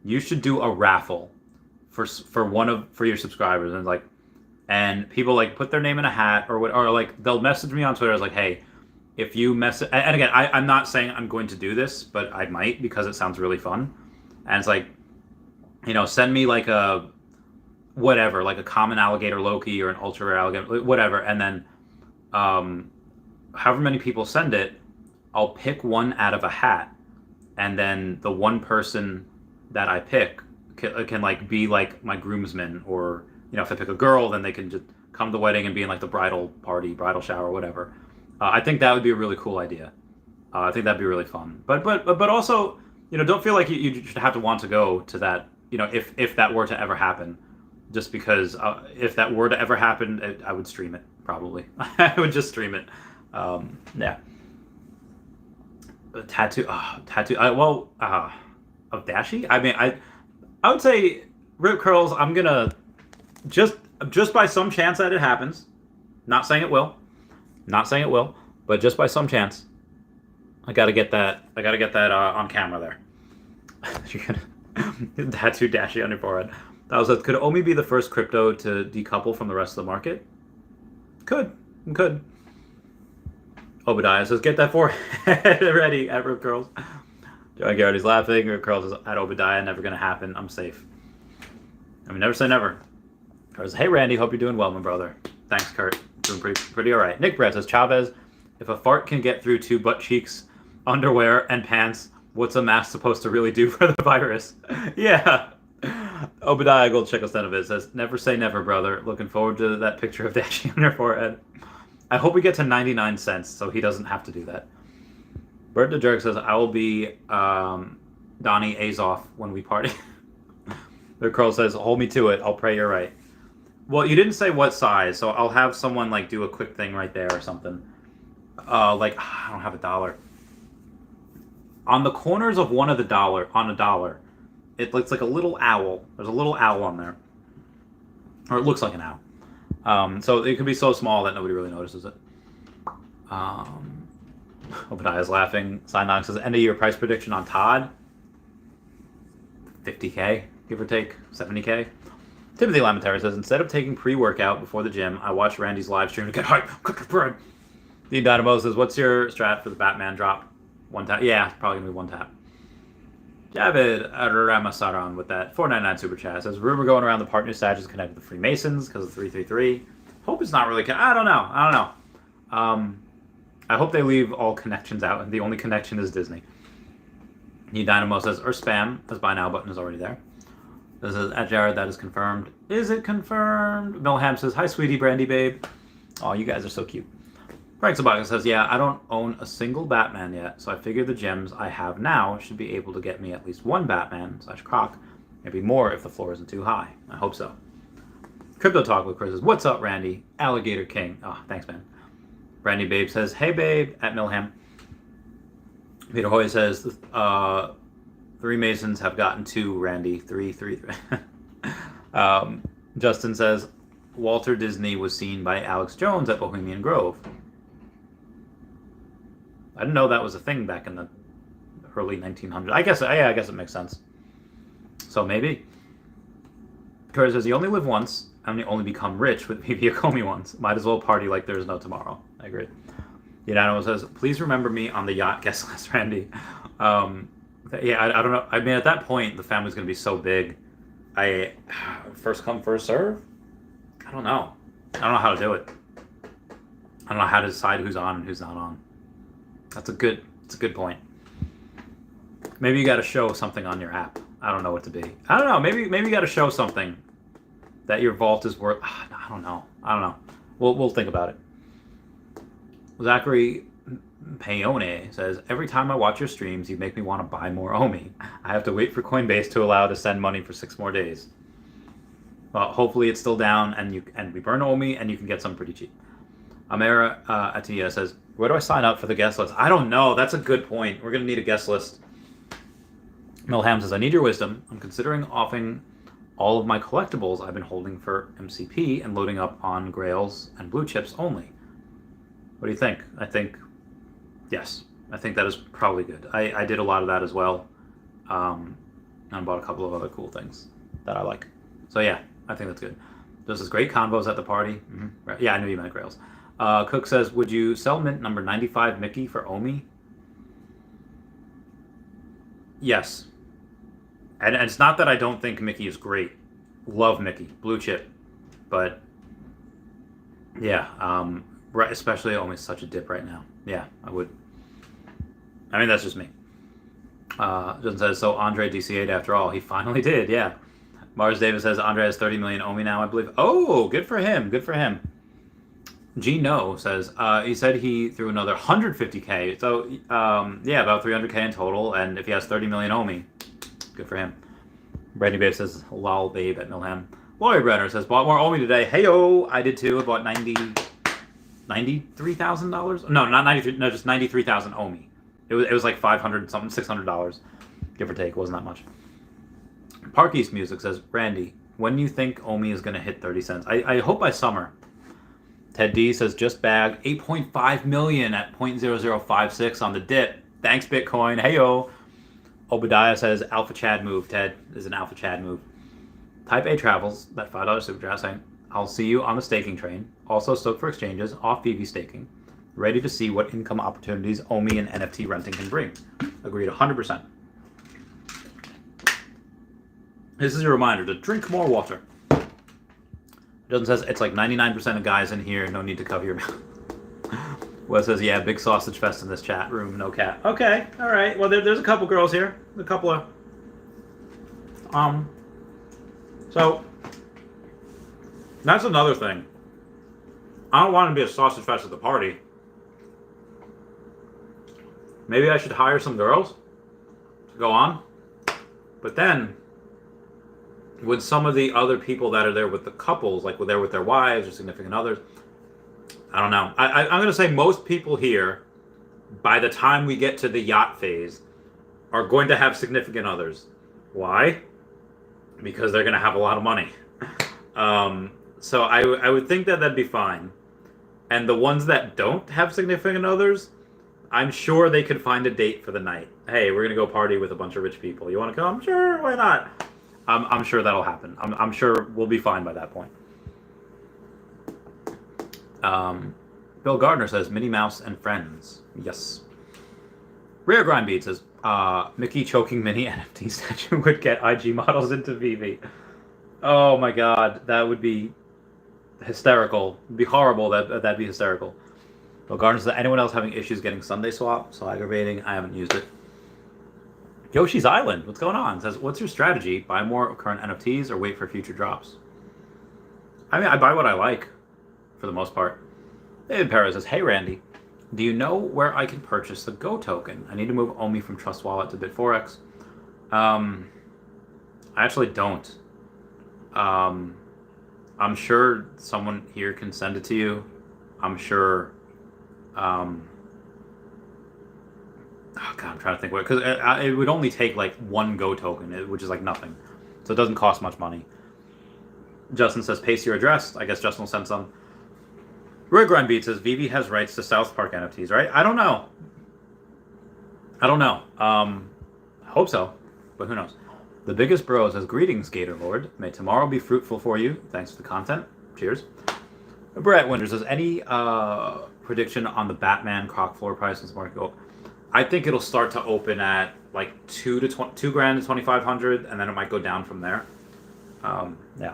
you should do a raffle for your subscribers. And people like put their name in a hat or like they'll message me on Twitter. I was like, hey, if you message, and again, I'm not saying I'm going to do this, but I might because it sounds really fun. And it's like, send me like a whatever, like a common alligator Loki or an ultra rare alligator, whatever. And then however many people send it, I'll pick one out of a hat. And then the one person that I pick can like be like my groomsman, or if I pick a girl, then they can just come to the wedding and be in like the bridal party, bridal shower, whatever. I think that would be a really cool idea. I think that'd be really fun. But also, don't feel like you should have to want to go to that. If that were to ever happen, just because if that were to ever happen, I would stream it probably. I would just stream it. Yeah. Tattoo. Of Dashi. I mean, I would say Rip Curls. I'm gonna just by some chance that it happens. Not saying it will. But just by some chance, I gotta get that on camera there. You're gonna tattoo Dashi on your forehead. That was could OMI be the first crypto to decouple from the rest of the market? Could. Obadiah says, get that forehead ready at Rip Curls. Joey Garrett's laughing. Rip Curls is at Obadiah. Never gonna happen. I'm safe. I mean, never say never. Kurt says, hey Randy, hope you're doing well, my brother. Thanks, Kurt. Doing pretty all right. Nick Brett says, Chavez, if a fart can get through 2 butt cheeks, underwear, and pants, what's a mask supposed to really do for the virus? Yeah. Obadiah Gold Chickle says, never say never, brother. Looking forward to that picture of Dashi on your forehead. I hope we get to 99 cents so he doesn't have to do that. Bert the Jerk says, I will be Donnie Azoff when we party. The Curl says, hold me to it. I'll pray you're right. Well, you didn't say what size, so I'll have someone like do a quick thing right there or something. I don't have $1. On the corners of on a dollar, it looks like a little owl. There's a little owl on there. Or it looks like an owl. So it could be so small that nobody really notices it. Obadiah's laughing. Sinox says, end of year price prediction on Todd. 50K, give or take. 70K. Timothy Lamentary says, instead of taking pre-workout before the gym, I watch Randy's live stream to get hype. Cook your bread. Dean Dynamo says, what's your strat for the Batman drop? 1 tap? Yeah, probably going to be 1 tap. Javid Ramasaran with that 499 super chat says, rumor going around the partner stage is connected to the Freemasons because of 333. Hope it's not really I don't know. I hope they leave all connections out and the only connection is Disney. New Dynamo says, or spam, as buy now button is already there. This is at Jared, that is confirmed. Is it confirmed? Milham says, hi sweetie Brandy babe. Oh, you guys are so cute. Frank Sabaka says, yeah, I don't own a single Batman yet, so I figure the gems I have now should be able to get me at least 1 Batman / Croc, maybe more if the floor isn't too high. I hope so. Crypto Talk with Chris says, what's up, Randy? Alligator King. Oh, thanks, man. Brandy Babe says, hey, babe, at Milham. Peter Hoy says, 3 Masons have gotten 2, Randy. 3. Justin says, Walter Disney was seen by Alex Jones at Bohemian Grove. I didn't know that was a thing back in the early 1900s. I guess it makes sense. So maybe. Curtis says, you only live once, and you only become rich with Veve Comey once. Might as well party like there's no tomorrow. I agree. Yanano says, please remember me on the yacht guest list, Randy. I don't know. I mean, at that point, the family's going to be so big. First come, first serve? I don't know. I don't know how to do it. I don't know how to decide who's on and who's not on. It's a good point. Maybe you got to show something on your app. I don't know what to be. I don't know. Maybe you got to show something that your vault is worth. I don't know. We'll think about it. Zachary Payone says, every time I watch your streams, you make me want to buy more OMI. I have to wait for Coinbase to allow to send money for 6 more days. Well, hopefully it's still down and we burn OMI and you can get some pretty cheap. Amara Atia says, where do I sign up for the guest list? I don't know. That's a good point. We're going to need a guest list. Milham says, I need your wisdom. I'm considering offing all of my collectibles I've been holding for MCP and loading up on Grails and blue chips only. What do you think? I think, yes. I think that is probably good. I did a lot of that as well. And bought a couple of other cool things that I like. So yeah, I think that's good. There's this great combos at the party. Mm-hmm. Right. Yeah, I knew you meant Grails. Cook says, would you sell mint number 95 Mickey for OMI? Yes. And it's not that I don't think Mickey is great. Love Mickey. Blue chip. But, yeah. Right, especially OMI's such a dip right now. Yeah, I would. I mean, that's just me. Justin says, so Andre DC8 after all. He finally did, yeah. Mars Davis says, Andre has 30 million OMI now, I believe. Oh, good for him. Good for him. Gino says, he said he threw another 150K. So, yeah, about 300K in total. And if he has 30 million OMI, good for him. Brandy Babe says, lol babe at Milham. Lori Brenner says, bought more OMI today. Hey-o, I did too. I bought $93,000? No, not 93. No, just 93,000 OMI. It was like $500 something, $600, give or take. It wasn't that much. Park East Music says, Randy, when do you think OMI is going to hit 30 cents? I hope by summer. Ted D says, just bagged 8.5 million at 0.0056 on the dip. Thanks, Bitcoin. Hey-o. Obadiah says, Alpha Chad move. Ted is an Alpha Chad move. Type A Travels, that $5 super chat saying, I'll see you on the staking train. Also stoked for exchanges, off Veve staking. Ready to see what income opportunities OMI and NFT renting can bring. Agreed 100%. This is a reminder to drink more water. Justin says, it's like 99% of guys in here, no need to cover your mouth. Wes says, yeah, big sausage fest in this chat room, no cat. Okay, all right. Well, there's a couple girls here. A couple of... So, that's another thing. I don't want to be a sausage fest at the party. Maybe I should hire some girls to go on. But then, with some of the other people that are there with the couples, like they're with their wives or significant others, I don't know. I'm going to say most people here, by the time we get to the yacht phase, are going to have significant others. Why? Because they're going to have a lot of money. So I would think that that'd be fine. And the ones that don't have significant others, I'm sure they could find a date for the night. Hey, we're going to go party with a bunch of rich people. You want to come? Sure, why not? I'm sure that'll happen. I'm sure we'll be fine by that point. Bill Gardner says, Minnie Mouse and Friends. Yes. Rare Grind Beat says, Mickey choking Minnie NFT statue would get IG models into Veve. Oh my god, that would be hysterical. It'd be horrible. That'd be hysterical. Bill Gardner says, anyone else having issues getting Sunday Swap? So aggravating. I haven't used it. Yoshi's Island, what's going on? Says, what's your strategy? Buy more current NFTs or wait for future drops? I mean, I buy what I like, for the most part. David Perez says, hey Randy, do you know where I can purchase the Go token? I need to move OMI from Trust Wallet to Bit4x. I actually don't. I'm sure someone here can send it to you. I'm sure... Oh god, I'm trying to think what, because it would only take like one Go token, which is like nothing, so it doesn't cost much money. Justin says, paste your address. I guess Justin will send some. Rig Grind Beat says, Veve has rights to South Park NFTs, right? I don't know. I hope so, but who knows? The Biggest Bro says, greetings, Gator Lord. May tomorrow be fruitful for you. Thanks for the content. Cheers. Brett Winters says, any prediction on the Batman croc floor price in market gold? I think it'll start to open at like $2,000 to $2,500, and then it might go down from there. Yeah.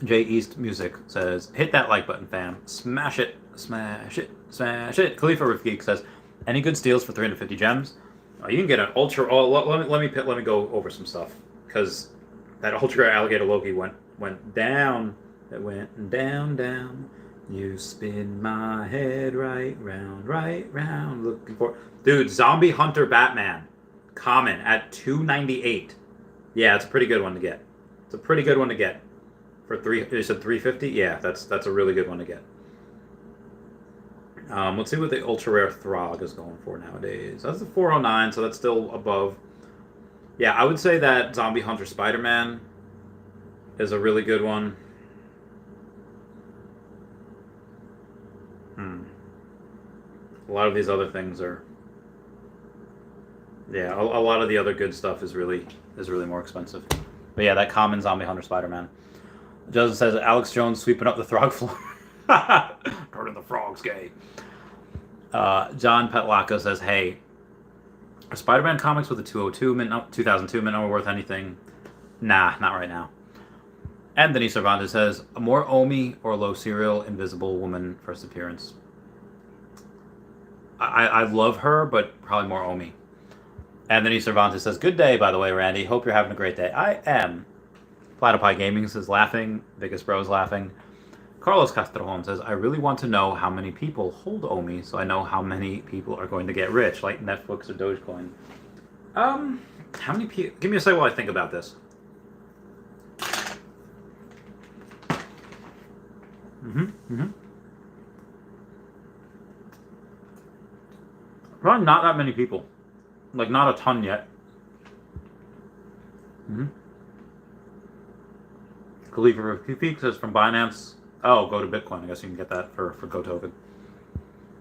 J East Music says, hit that like button, fam. Smash it, smash it, smash it. Khalifa Roof Geek says, any good steals for 350 gems? You can get an ultra. Oh, let me go over some stuff, because that ultra alligator Loki went down. It went down. You spin my head right round. Looking for dude. Zombie Hunter Batman, common at 298. Yeah, it's a pretty good one to get. It's a pretty good one to get. For you said 350? Yeah, that's a really good one to get. Let's see what the ultra rare Throg is going for nowadays. That's the 409, so that's still above. Yeah, I would say that Zombie Hunter Spider-Man is a really good one. A lot of these other things are. Yeah, a lot of the other good stuff is really more expensive. But yeah, that common Zombie Hunter Spider-Man. Joseph says Alex Jones sweeping up the Throg floor. Turning the frogs gay. John Petlaka says, hey, are Spider-Man comics with a 2002 mint number worth anything? Nah, not right now. Anthony Cervantes says, more OMI or low serial Invisible Woman first appearance. I love her, but probably more OMI. Anthony Cervantes says, good day, by the way, Randy. Hope you're having a great day. I am. Platypi Gaming says, laughing. Biggest Bro's laughing. Carlos Castrojon says, I really want to know how many people hold OMI, so I know how many people are going to get rich, like Netflix or Dogecoin. How many people? Give me a second while I think about this. Probably not that many people. Like, not a ton yet. Khalifa Rafik says, from Binance. Oh, go to Bitcoin. I guess you can get that for Go token.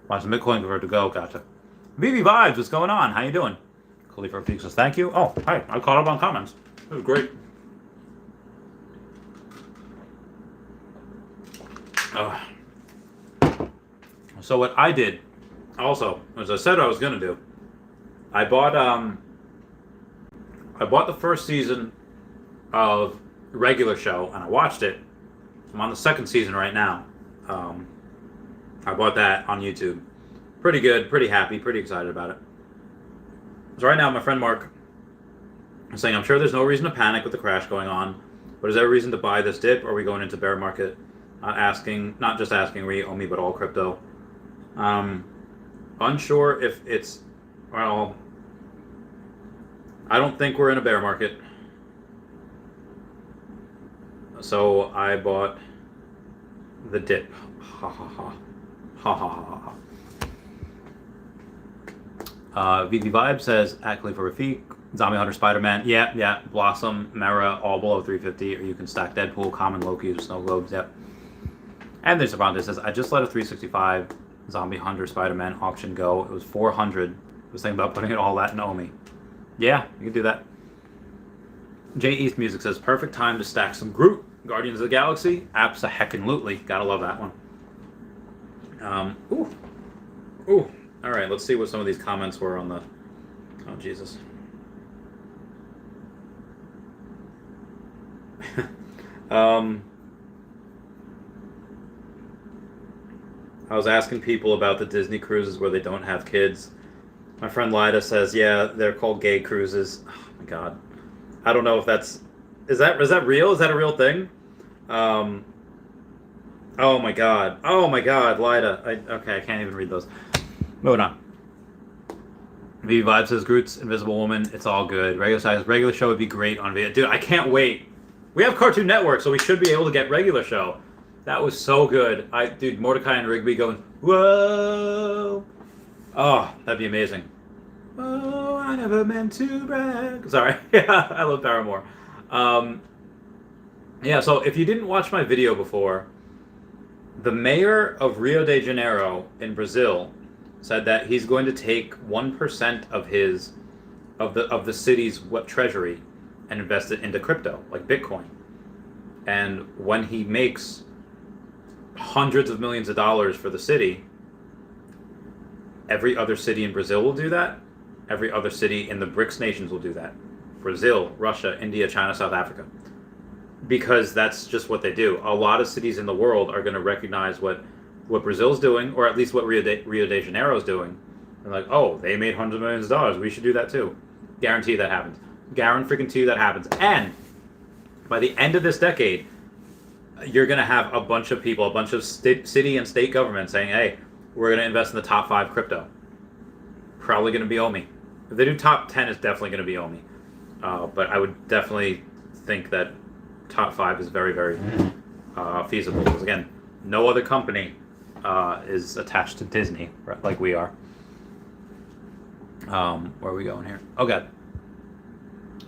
Watch some Bitcoin convert to Go. Gotcha. Veve Vibes, what's going on? How you doing? Khalifa Rafik says, thank you. Oh, hi. I caught up on comments. It was great. So what I did, also, as I said I was going to do, I bought the first season of regular show, and I watched it. I'm on the second season right now. I bought that on YouTube. Pretty good, pretty happy, pretty excited about it. So right now, my friend Mark is saying, I'm sure there's no reason to panic with the crash going on, but is there a reason to buy this dip, or are we going into bear market? Not just asking OMI, but all crypto. Unsure if it's, well, I don't think we're in a bear market. So I bought the dip. Ha ha ha. Ha ha ha ha. Veve Vibe says, actually for Rafik, Zombie Hunter Spider-Man. Yeah. Blossom, Mera, all below 350, or you can stack Deadpool, Common Loki, or Snow Globes, yep. And there's Cervantes says, I just let a 365 Zombie Hunter Spider-Man auction go. It was 400. I was thinking about putting it all that in OMI. Yeah, you can do that. J East Music says, perfect time to stack some Groot. Guardians of the Galaxy? Abso-heckin-lutely. Gotta love that one. Ooh. All right, let's see what some of these comments were on the... Oh, Jesus. I was asking people about the Disney cruises where they don't have kids. My friend Lida says, yeah, they're called gay cruises. Oh, my God. I don't know if that's... Is that real? Is that a real thing? Oh my god, Lida. Okay, I can't even read those. Moving on. Veve Vibe says Groot's Invisible Woman. It's all good. Regular show would be great on video. Dude, I can't wait. We have Cartoon Network, so we should be able to get regular show. That was so good. Dude, Mordecai and Rigby going, whoa. Oh, that'd be amazing. Oh, I never meant to brag. Sorry. Yeah, I love Paramore. Yeah, so if you didn't watch my video before, the mayor of Rio de Janeiro in Brazil said that he's going to take 1% of his of the city's treasury and invest it into crypto, like Bitcoin. And when he makes hundreds of millions of dollars for the city, every other city in Brazil will do that. Every other city in the BRICS nations will do that. Brazil, Russia, India, China, South Africa. Because that's just what they do. A lot of cities in the world are going to recognize what Brazil's doing, or at least what Rio de Janeiro is doing. They're like, oh, they made hundreds of millions of dollars. We should do that too. Guarantee that happens. Guarantee that happens. And by the end of this decade, you're going to have a bunch of people, a bunch of city and state governments saying, hey, we're going to invest in the top 5 crypto. Probably going to be OMI. If they do top 10, it's definitely going to be OMI. But I would definitely think that top 5 is very, very feasible. Because again, no other company is attached to Disney like we are. Where are we going here? Oh, God.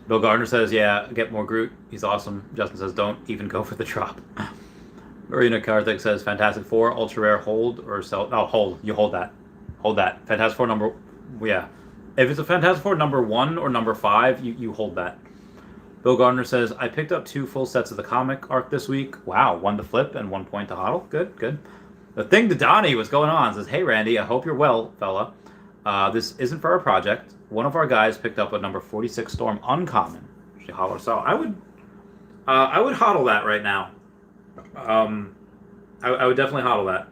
Bill Gardner says, yeah, get more Groot. He's awesome. Justin says, don't even go for the drop. Marina Karthik says, Fantastic Four, ultra rare, hold or sell. Oh, hold. You hold that. Hold that. Fantastic Four number, yeah. If it's a Fantastic Four number 1 or number 5, you hold that. Bill Gardner says, I picked up 2 full sets of the comic arc this week. Wow, 1 to flip and 1 point to hodl. Good, good. The thing to Donnie was going on says, hey, Randy, I hope you're well, fella. This isn't for our project. One of our guys picked up a number 46 Storm uncommon. Actually, hodl or sell. I would hodl that right now. I would definitely hodl that.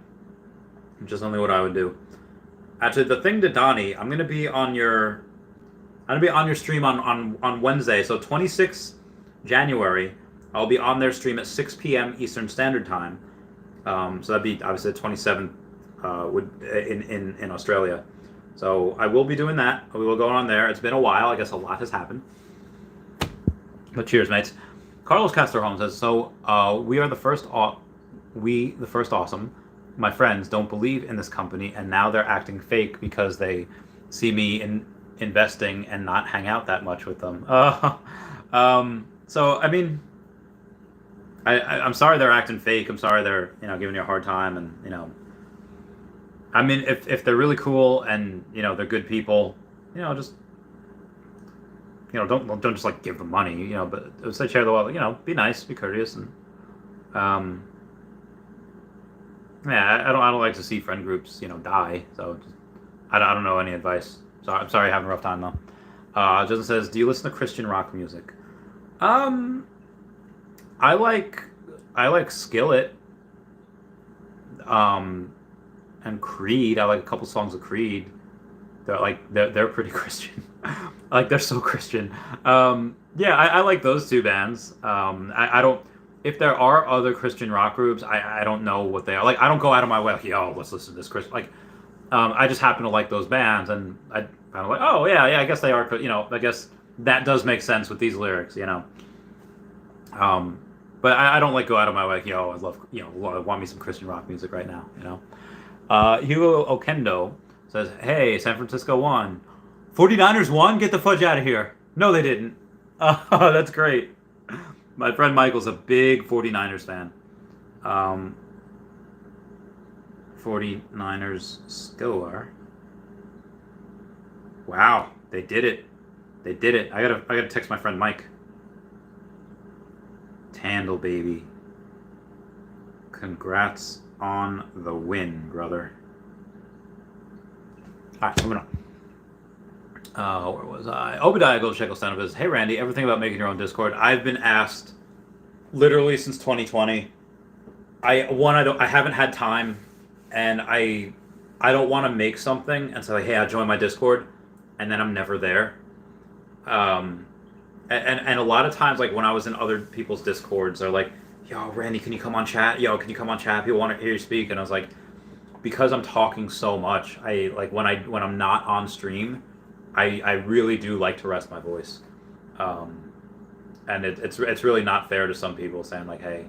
Just only what I would do. Actually, the thing to Donnie, I'm gonna be on your stream on Wednesday. So 26 January, I'll be on their stream at 6 p.m. Eastern Standard Time. So that'd be obviously the 27th in Australia. So I will be doing that. We will go on there. It's been a while. I guess a lot has happened. But cheers, mates. Carlos Castorholm says, so we the first awesome. My friends don't believe in this company, and now they're acting fake because they see me investing and not hang out that much with them. So I mean, I'm sorry they're acting fake. I'm sorry they're giving you a hard time, and I mean, if they're really cool and they're good people, just don't just like give them money, but if they share the wealth, be nice, be courteous, and yeah, I don't like to see friend groups die. So I don't know any advice. So I'm sorry, having a rough time though. Justin says, do you listen to Christian rock music? I like Skillet. And Creed. I like a couple songs of Creed. They're pretty Christian. They're so Christian. Yeah, I like those 2 bands. I don't. If there are other Christian rock groups, I don't know what they are. I don't go out of my way. Yo, let's listen to this Christian. I just happen to like those bands, and I kind of like, oh yeah, I guess they are. I guess that does make sense with these lyrics. But I don't go out of my way. Yo, I love. I want me some Christian rock music right now. Hugo Okendo says, hey, San Francisco won. 49ers won? Get the fudge out of here. No, they didn't. Oh, that's great. My friend Michael's a big 49ers fan. 49ers score. Wow, they did it. They did it. I gotta text my friend Mike. Tandle, baby. Congrats on the win, brother. Alright, moving on. Where was I? Obadiah Goldshekel says, hey Randy, everything about making your own Discord. I've been asked literally since 2020. I haven't had time, and I don't want to make something and say, hey, I'll join my Discord, and then I'm never there. And a lot of times, when I was in other people's Discords, they're like, yo, Randy, can you come on chat? Yo, can you come on chat? People want to hear you speak. And I was like, because I'm talking so much, when I'm not on stream, I really do like to rest my voice. And it's really not fair to some people saying hey,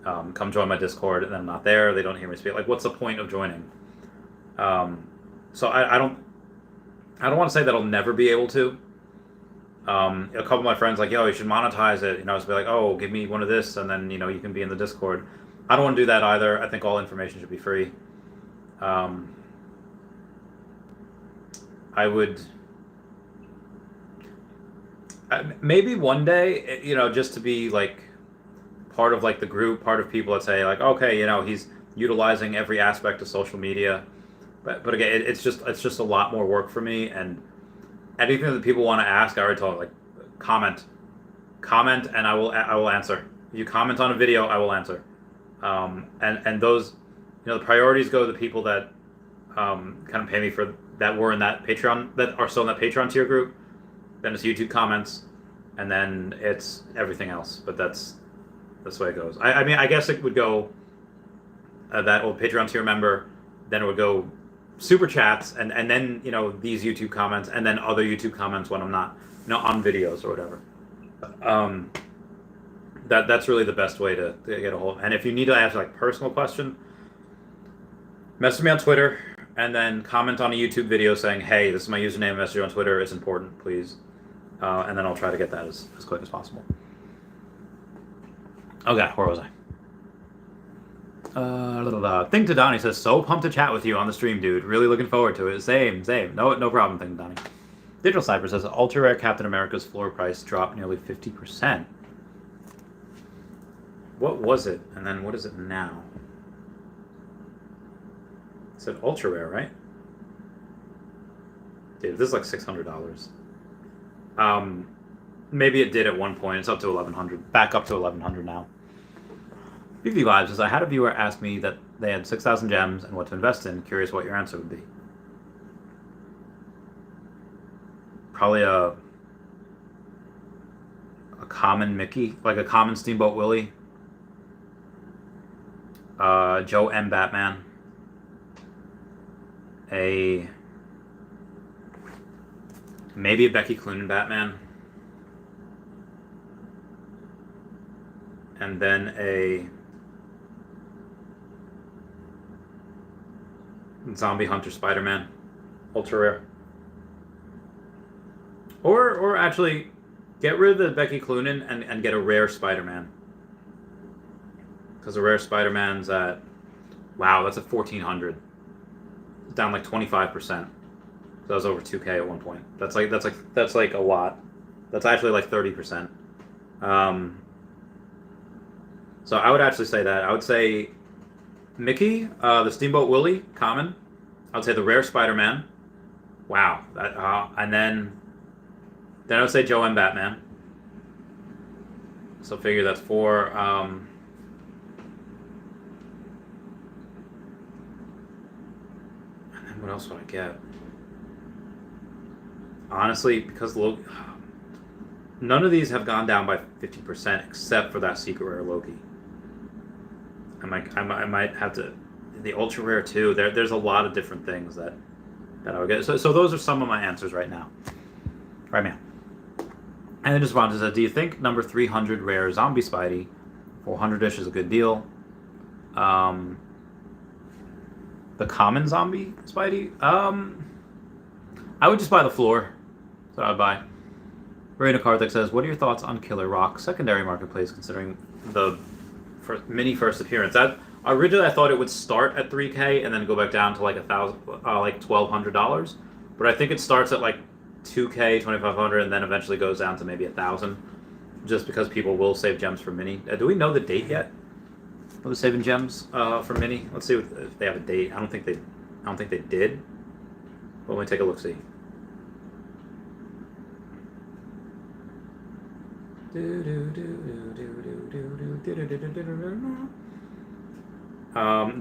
come join my Discord, and then I'm not there. They don't hear me speak. What's the point of joining? So I don't want to say that I'll never be able to. A couple of my friends like, yo, you should monetize it. Just be like, oh, give me one of this, and then you can be in the Discord. I don't want to do that either. I think all information should be free. I would maybe one day, just to be like part of like the group, part of people that say like, okay, he's utilizing every aspect of social media. But again, it's just a lot more work for me, and anything that people want to ask, I already told them, like comment, and I will answer. If you comment on a video, I will answer. And those, the priorities go to the people that kind of pay me for that were in that Patreon, that are still in that Patreon tier group. Then it's YouTube comments, and then it's everything else. But that's the way it goes. I mean, I guess it would go that old Patreon tier member, then it would go super chats, and then these YouTube comments, and then other YouTube comments when I'm not on videos or whatever. That's really the best way to get a hold. And if you need to ask like personal question, message me on Twitter, and then comment on a YouTube video saying, hey, this is my username, message on Twitter, it's important, please. And then I'll try to get that as quick as possible. Okay, where was I? Think to Donnie says, so pumped to chat with you on the stream, dude. Really looking forward to it. Same. No problem, Think to Donnie. Digital Cyber says, ultra rare Captain America's floor price dropped nearly 50%. What was it? And then what is it now? It said ultra rare, right? Dude, this is like $600. Maybe it did at one point. It's up to 1,100. Back up to 1,100 now. BV Vibes says, I had a viewer ask me that they had 6,000 gems and what to invest in. Curious what your answer would be. Probably a common Mickey, like a common Steamboat Willie. Joe M. Batman. Maybe a Becky Cloonan Batman. And then a Zombie Hunter Spider-Man. Ultra rare. Or actually, get rid of the Becky Cloonan and get a rare Spider-Man. Because a rare Spider-Man's at, wow, that's at 1,400. It's down like 25%. So that was over 2K at one point. That's like a lot. That's actually like 30%. So I would actually say that. I would say Mickey, the Steamboat Willie, common. I would say the rare Spider-Man. Wow. And then I would say Joe M. Batman. So figure that's 4. And then what else would I get? Honestly, because none of these have gone down by 50% except for that secret rare Loki. I might have to, the ultra rare too. There's a lot of different things that I would get. So those are some of my answers right now. Right now. And then just wanted to say, do you think number 300 rare zombie Spidey, 400-ish is a good deal? The common zombie Spidey, I would just buy the floor. That's what I would buy. Raina Karthik says, what are your thoughts on Killer Rock secondary marketplace considering the mini first appearance? Originally I thought it would start at 3K and then go back down to like $1,200, but I think it starts at like 2K, 2,500, and then eventually goes down to maybe 1,000, just because people will save gems for mini. Do we know the date yet? Are they saving gems for mini? Let's see if they have a date. I don't think they did. But let me take a look. See.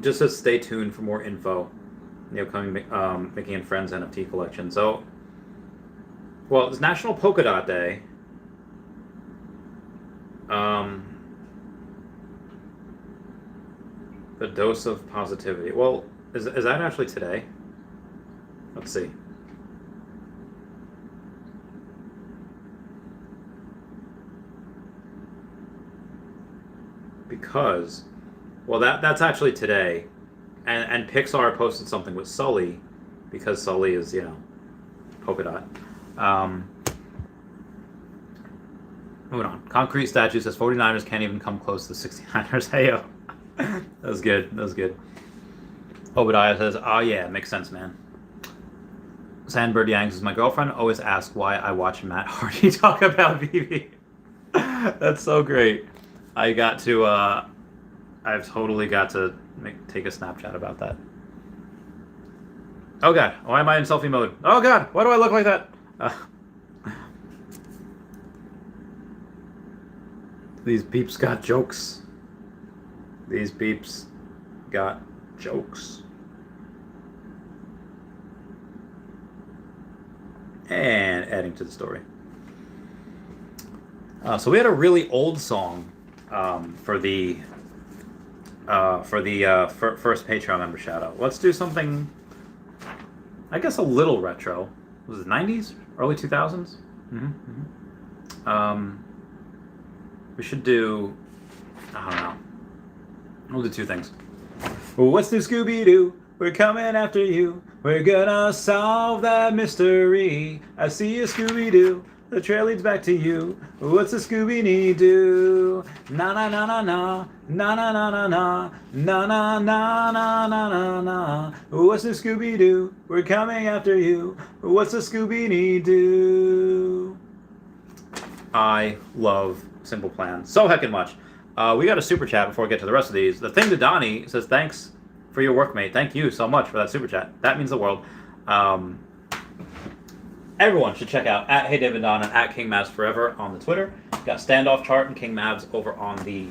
Just says stay tuned for more info in the upcoming Mickey and Friends NFT collection. So, well, it's National Polka Dot Day. The dose of positivity. Well, is that actually today? Let's see. Because, well, that's actually today, and Pixar posted something with Sully, because Sully is polka dot. Moving on. Concrete Statue says 49ers can't even come close to the 69ers. Hey, yo. That was good. That was good. Obadiah says, oh, yeah, makes sense, man. Sandbird Yang says, my girlfriend always asks why I watch Matt Hardy talk about Veve. That's so great. I've totally got to take a Snapchat about that. Oh, God. Why am I in selfie mode? Oh, God. Why do I look like that? These peeps got jokes. These peeps got jokes. And adding to the story. So we had a really old song for the first Patreon member shout out. Let's do something, I guess, a little retro. Was it 90s? Early 2000s? We should do, I don't know. We'll do two things. What's new, Scooby-Doo? We're coming after you. We're gonna solve that mystery. I see you, Scooby-Doo. The trail leads back to you. What's the Scooby-Doo? Na na na na na. Na na na na na. Na na na na na na na. What's the Scooby-Doo? We're coming after you. What's the Scooby-Doo? I love Simple Plan so heckin' much. We got a super chat before we get to the rest of these. The thing to Donnie says, thanks for your work, mate. Thank you so much for that super chat. That means the world. Everyone should check out at Hey David Don and at King Mavs Forever on the Twitter. Got Standoff Chart and King Mavs over on the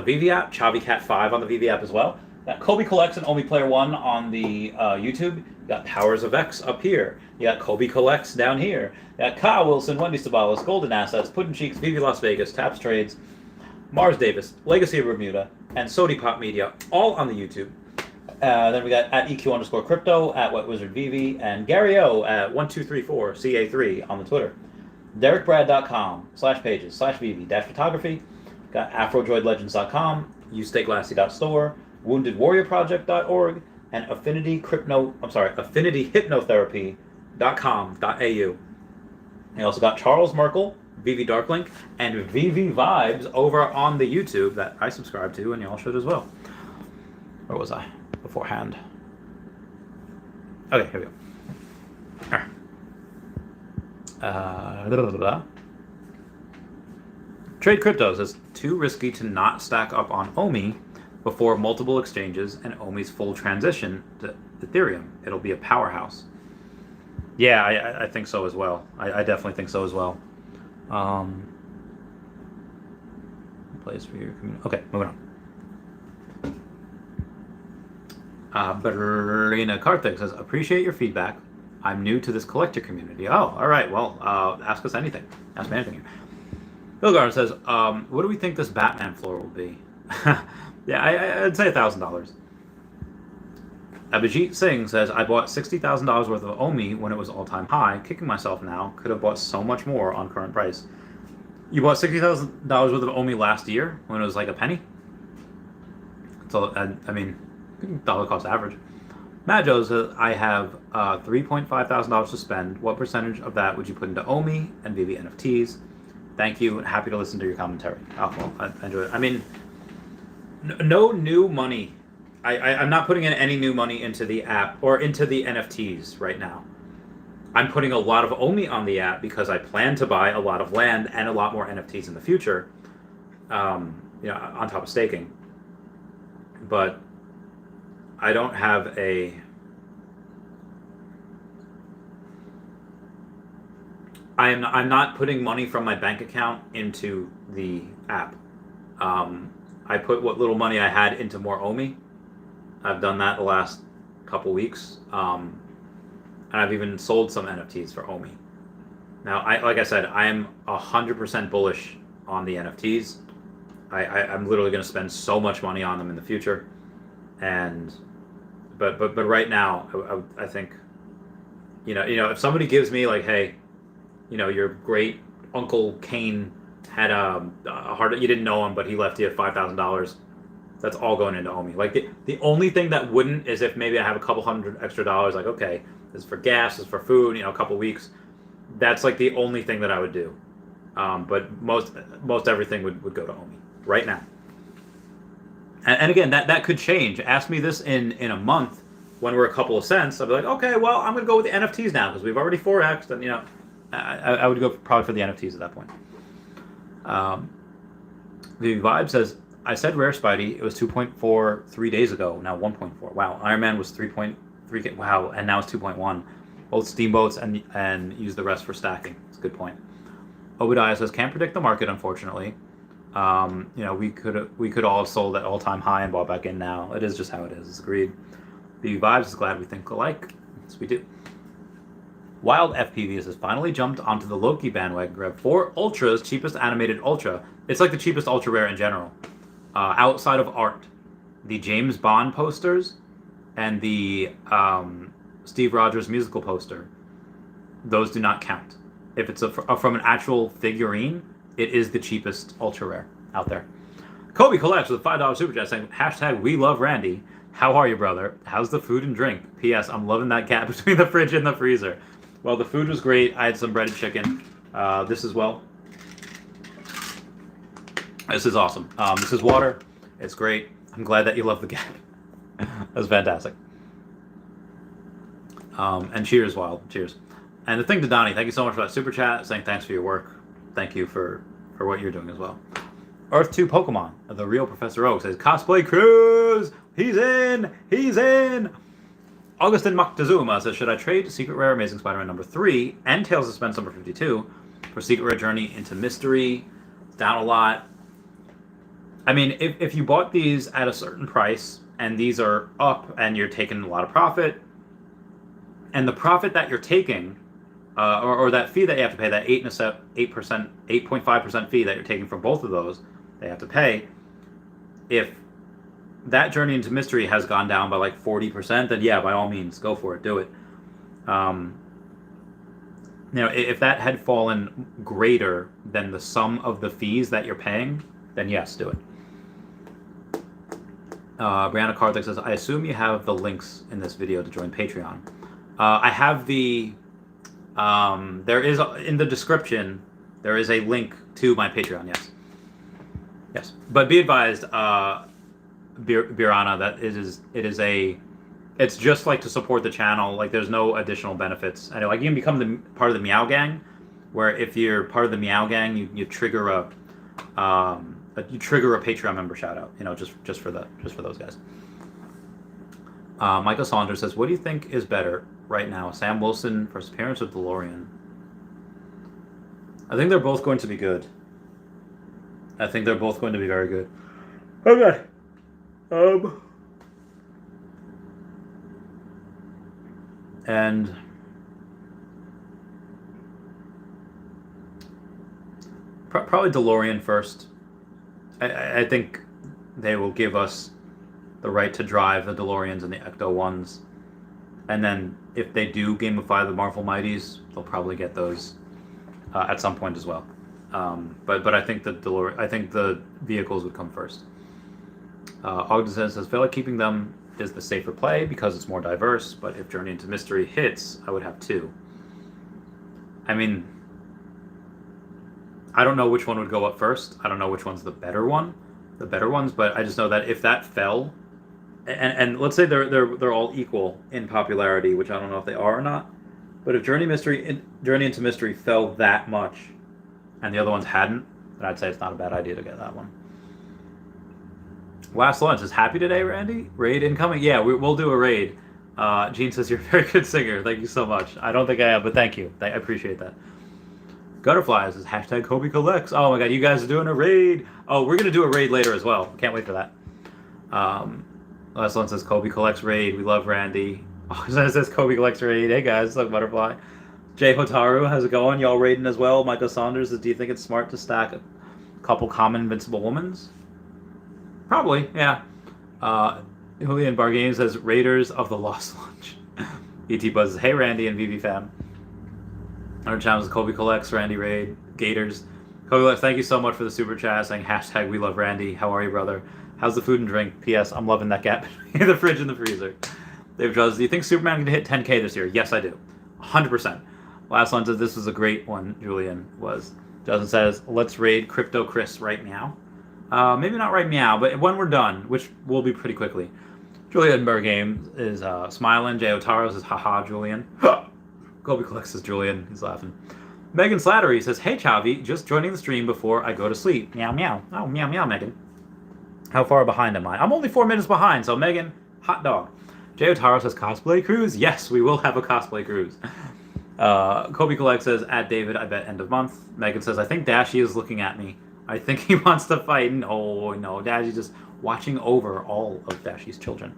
Veve app. Chavez Cat 5 on the Veve app as well. Got Kobe Collects and OMI Player 1 on the YouTube. You got Powers of X up here. You got Kobe Collects down here. You got Kyle Willson, Wendy Stibalis, Golden Assets, Puddin' Cheeks, Veve Las Vegas, Taps Trades, Mars Davis, Legacy of Bermuda, and Sody Pop Media, all on the YouTube. Then we got at EQ_crypto, at Wet Wizard Veve, and Gary O at 1234CA3 on the Twitter. DerekBrad.com/pages/Veve-photography. Got AfroDroidLegends.com, UStakeLassie.store, WoundedWarriorProject.org, and AffinityHypnotherapy.com.au. We also got Charles Merkel, Veve Darklink, and Veve Vibes over on the YouTube that I subscribe to, and y'all should as well. Where was I beforehand? Okay, here we go. Trade Crypto says, too risky to not stack up on OMI before multiple exchanges and OMI's full transition to Ethereum. It'll be a powerhouse. Yeah, I think so as well. I definitely think so as well. Place for your community. Okay, moving on. Berlina Karthik says, appreciate your feedback. I'm new to this collector community. Oh, all right. Well, ask us anything. Ask me anything. Bill Garner says, what do we think this Batman floor will be? Yeah, I'd say $1,000. Abhijit Singh says, I bought $60,000 worth of OMI when it was all-time high. Kicking myself now. Could have bought so much more on current price. You bought $60,000 worth of OMI last year when it was like a penny? So, I mean, dollar cost average. Matt Joe says, I have $3,500 to spend. What percentage of that would you put into OMI and Veve NFTs? Thank you, and happy to listen to your commentary. Oh, well, I enjoy it. I mean, no new money. I'm not putting in any new money into the app or into the NFTs right now. I'm putting a lot of OMI on the app because I plan to buy a lot of land and a lot more NFTs in the future, on top of staking. But I don't have I'm not putting money from my bank account into the app. I put what little money I had into more OMI. I've done that the last couple weeks. And I've even sold some NFTs for OMI. Now, like I said, I am 100% bullish on the NFTs. I'm literally going to spend so much money on them in the future. But right now, I think, if somebody gives me like, hey, your great Uncle Kane had a heart, you didn't know him, but he left you $5,000. That's all going into OMI. Like the only thing that wouldn't is if maybe I have a couple $100 extra, like, okay, this is for gas, this is for food, a couple weeks. That's like the only thing that I would do. But most everything would go to OMI right now. And again, that could change. Ask me this in a month when we're a couple of cents. I'll be like, okay, well, I'm going to go with the NFTs now because we've already 4x'd, and I would go probably for the NFTs at that point. The Vibe says, I said Rare Spidey. It was 2.4 3 days ago. Now 1.4. Wow. Iron Man was 3.3. Wow. And now it's 2.1. Both steamboats and use the rest for stacking. It's a good point. Obadiah says, can't predict the market, unfortunately. We could all have sold at all-time high and bought back in now. It is just how it is. It's agreed. The Vibes is glad we think alike. Yes, we do. Wild FPV has finally jumped onto the Loki bandwagon. Grabbed 4 Ultras, cheapest animated Ultra. It's like the cheapest Ultra Rare in general. Outside of art, the James Bond posters and the Steve Rogers musical poster, those do not count. If it's from an actual figurine, it is the cheapest Ultra Rare out there. Kobe collects with a $5 super chat saying, hashtag we love Randy. How are you, brother? How's the food and drink? P.S. I'm loving that gap between the fridge and the freezer. Well, the food was great. I had some breaded chicken. This as well. This is awesome. This is water. It's great. I'm glad that you love the gap. That's fantastic. And cheers, Wild. Cheers. And the thing to Donnie, thank you so much for that super chat, saying thanks for your work. Thank you for what you're doing as well. Earth 2 Pokemon, the real Professor Oak, says, Cosplay Cruise! He's in! He's in! Augustin Moctezuma says, should I trade Secret Rare Amazing Spider-Man number 3 and Tales of Suspense number 52 for Secret Rare Journey into Mystery? It's down a lot. I mean, if you bought these at a certain price and these are up and you're taking a lot of profit, and the profit that you're taking, or that fee that you have to pay, that 8.5% fee that you're taking for both of those, they have to pay. If that Journey into Mystery has gone down by like 40%, then yeah, by all means, go for it, do it. If that had fallen greater than the sum of the fees that you're paying, then yes, do it. Brianna Karthik says, I assume you have the links in this video to join Patreon. I have the... there is, in the description, there is a link to my Patreon, yes. Yes. But be advised, Brianna, that it's just like to support the channel. Like, there's no additional benefits. And like, you can become part of the Meow Gang, where if you're part of the Meow Gang, you trigger a Patreon member shout out, just for those guys. Michael Saunders says, what do you think is better right now, Sam Wilson versus Parents of DeLorean? I think they're both going to be good. I think they're both going to be very good. Okay. And probably DeLorean first. I think they will give us the right to drive the DeLoreans and the Ecto-1s. And then if they do gamify the Marvel Mighties, they'll probably get those at some point as well. But I think the vehicles would come first. Ogden says, I feel like keeping them is the safer play because it's more diverse, but if Journey into Mystery hits, I would have 2. I mean, I don't know which one would go up first. I don't know which one's the better ones, but I just know that if that fell, and let's say they're all equal in popularity, which I don't know if they are or not, but if Journey into Mystery fell that much, and the other ones hadn't, then I'd say it's not a bad idea to get that one. Last Lunch is happy today, Randy? Raid incoming? Yeah, we'll do a raid. Gene says you're a very good singer. Thank you so much. I don't think I am, but thank you. I appreciate that. Gutterflies is hashtag Kobe Collects. Oh my god, you guys are doing a raid. Oh, we're going to do a raid later as well. Can't wait for that. Last one says Kobe Collects raid. We love Randy. Oh, it says Kobe Collects raid. Hey guys, look, Butterfly. Jay Hotaru, how's it going? Y'all raiding as well? Michael Saunders says, do you think it's smart to stack a couple common Invincible Womans? Probably, yeah. Julian Bargain says, Raiders of the Lost Lunch. E.T. Buzz says, hey Randy and VV fam. Our channel is Kobe Collects, Randy Raid, Gators. Kobe Collects, thank you so much for the super chat saying hashtag we love Randy. How are you, brother? How's the food and drink? P.S. I'm loving that gap between the fridge and the freezer. Dave Jones, do you think Superman can hit 10K this year? Yes, I do. 100%. Last one says, this was a great one, Julian, was Justin says, let's raid Crypto Chris right now. Maybe not right meow, but when we're done, which will be pretty quickly. Julian Edinburgh Game is smiling. Jay Otaro says, haha, Julian. Kobe Collects says, Julian. He's laughing. Megan Slattery says, hey, Chavi, just joining the stream before I go to sleep. Meow, meow. Oh, meow, meow, Megan. How far behind am I? I'm only 4 minutes behind, so Megan, hot dog. Jay Otaro says, cosplay cruise? Yes, we will have a cosplay cruise. Kobe Collect says, at David, I bet end of month. Megan says, I think Dashy is looking at me. I think he wants to fight. No, Dashy's just watching over all of Dashy's children.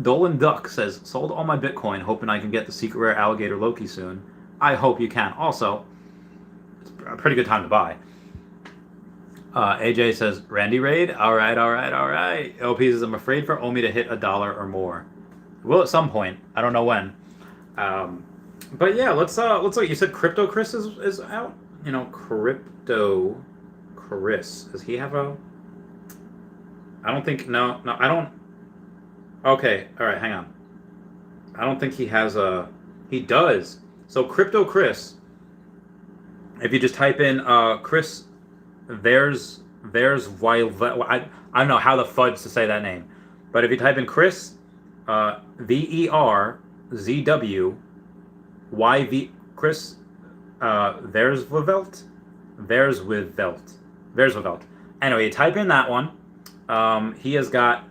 Dolan Duck says, sold all my Bitcoin, hoping I can get the secret rare alligator Loki soon. I hope you can. Also, it's a pretty good time to buy. AJ says, Randy raid? All right. OP says, I'm afraid for OMI to hit $1 or more. Will at some point. I don't know when. But yeah, let's look. You said Crypto Chris is out? Crypto Chris. Does he have a... I don't think... No, I don't... Okay, alright, hang on. I don't think he has a... He does. So Crypto Chris, if you just type in Chris, there's I don't know how the fudge to say that name, but if you type in Chris, VERZWYV, Chris, there's Wevelt. Anyway, you type in that one. He's got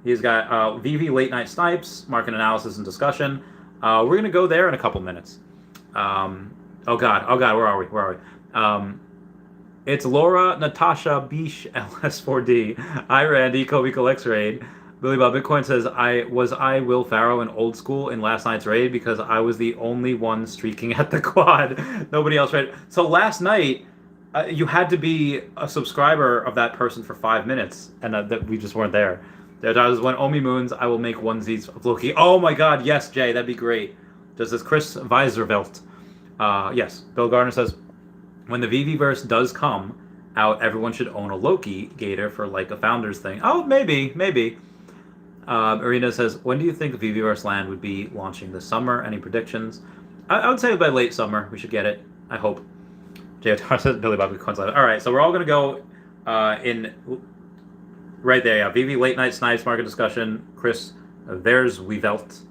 VV Late Night Snipes, market analysis and discussion. We're gonna go there in a couple minutes. Oh god, where are we? It's Laura, Natasha, Beesh, LS4D, I Randy, Kobe Collects Raid. Billy Bob Bitcoin says, I Will Farrow in old school in last night's raid because I was the only one streaking at the quad. Nobody else raid. So last night, you had to be a subscriber of that person for 5 minutes, and that we just weren't there. There was when Omi moons, I will make onesies of Loki. Oh my god, yes, Jay, that'd be great. Just as Chris Weiservelt. Yes, Bill Gardner says, when the VVverse does come out, everyone should own a Loki gator for like a founder's thing. Oh, maybe. Arena says, when do you think VVverse Land would be launching this summer? Any predictions? I would say by late summer we should get it. I hope. JR says Billy Bobby Coins. All right, so we're all gonna go in right there. Yeah, VV Late Night Snipes market discussion. Chris, there's Wevelt.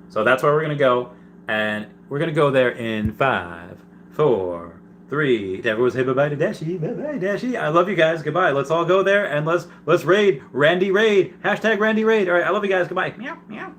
So that's where we're gonna go, and we're gonna go there in 5, 4, 3. Everyone say bye-bye to Dashi. Bye-bye, Dashi. I love you guys. Goodbye. Let's all go there and let's raid. Randy raid. #Randy raid. All right. I love you guys. Goodbye. Meow, meow.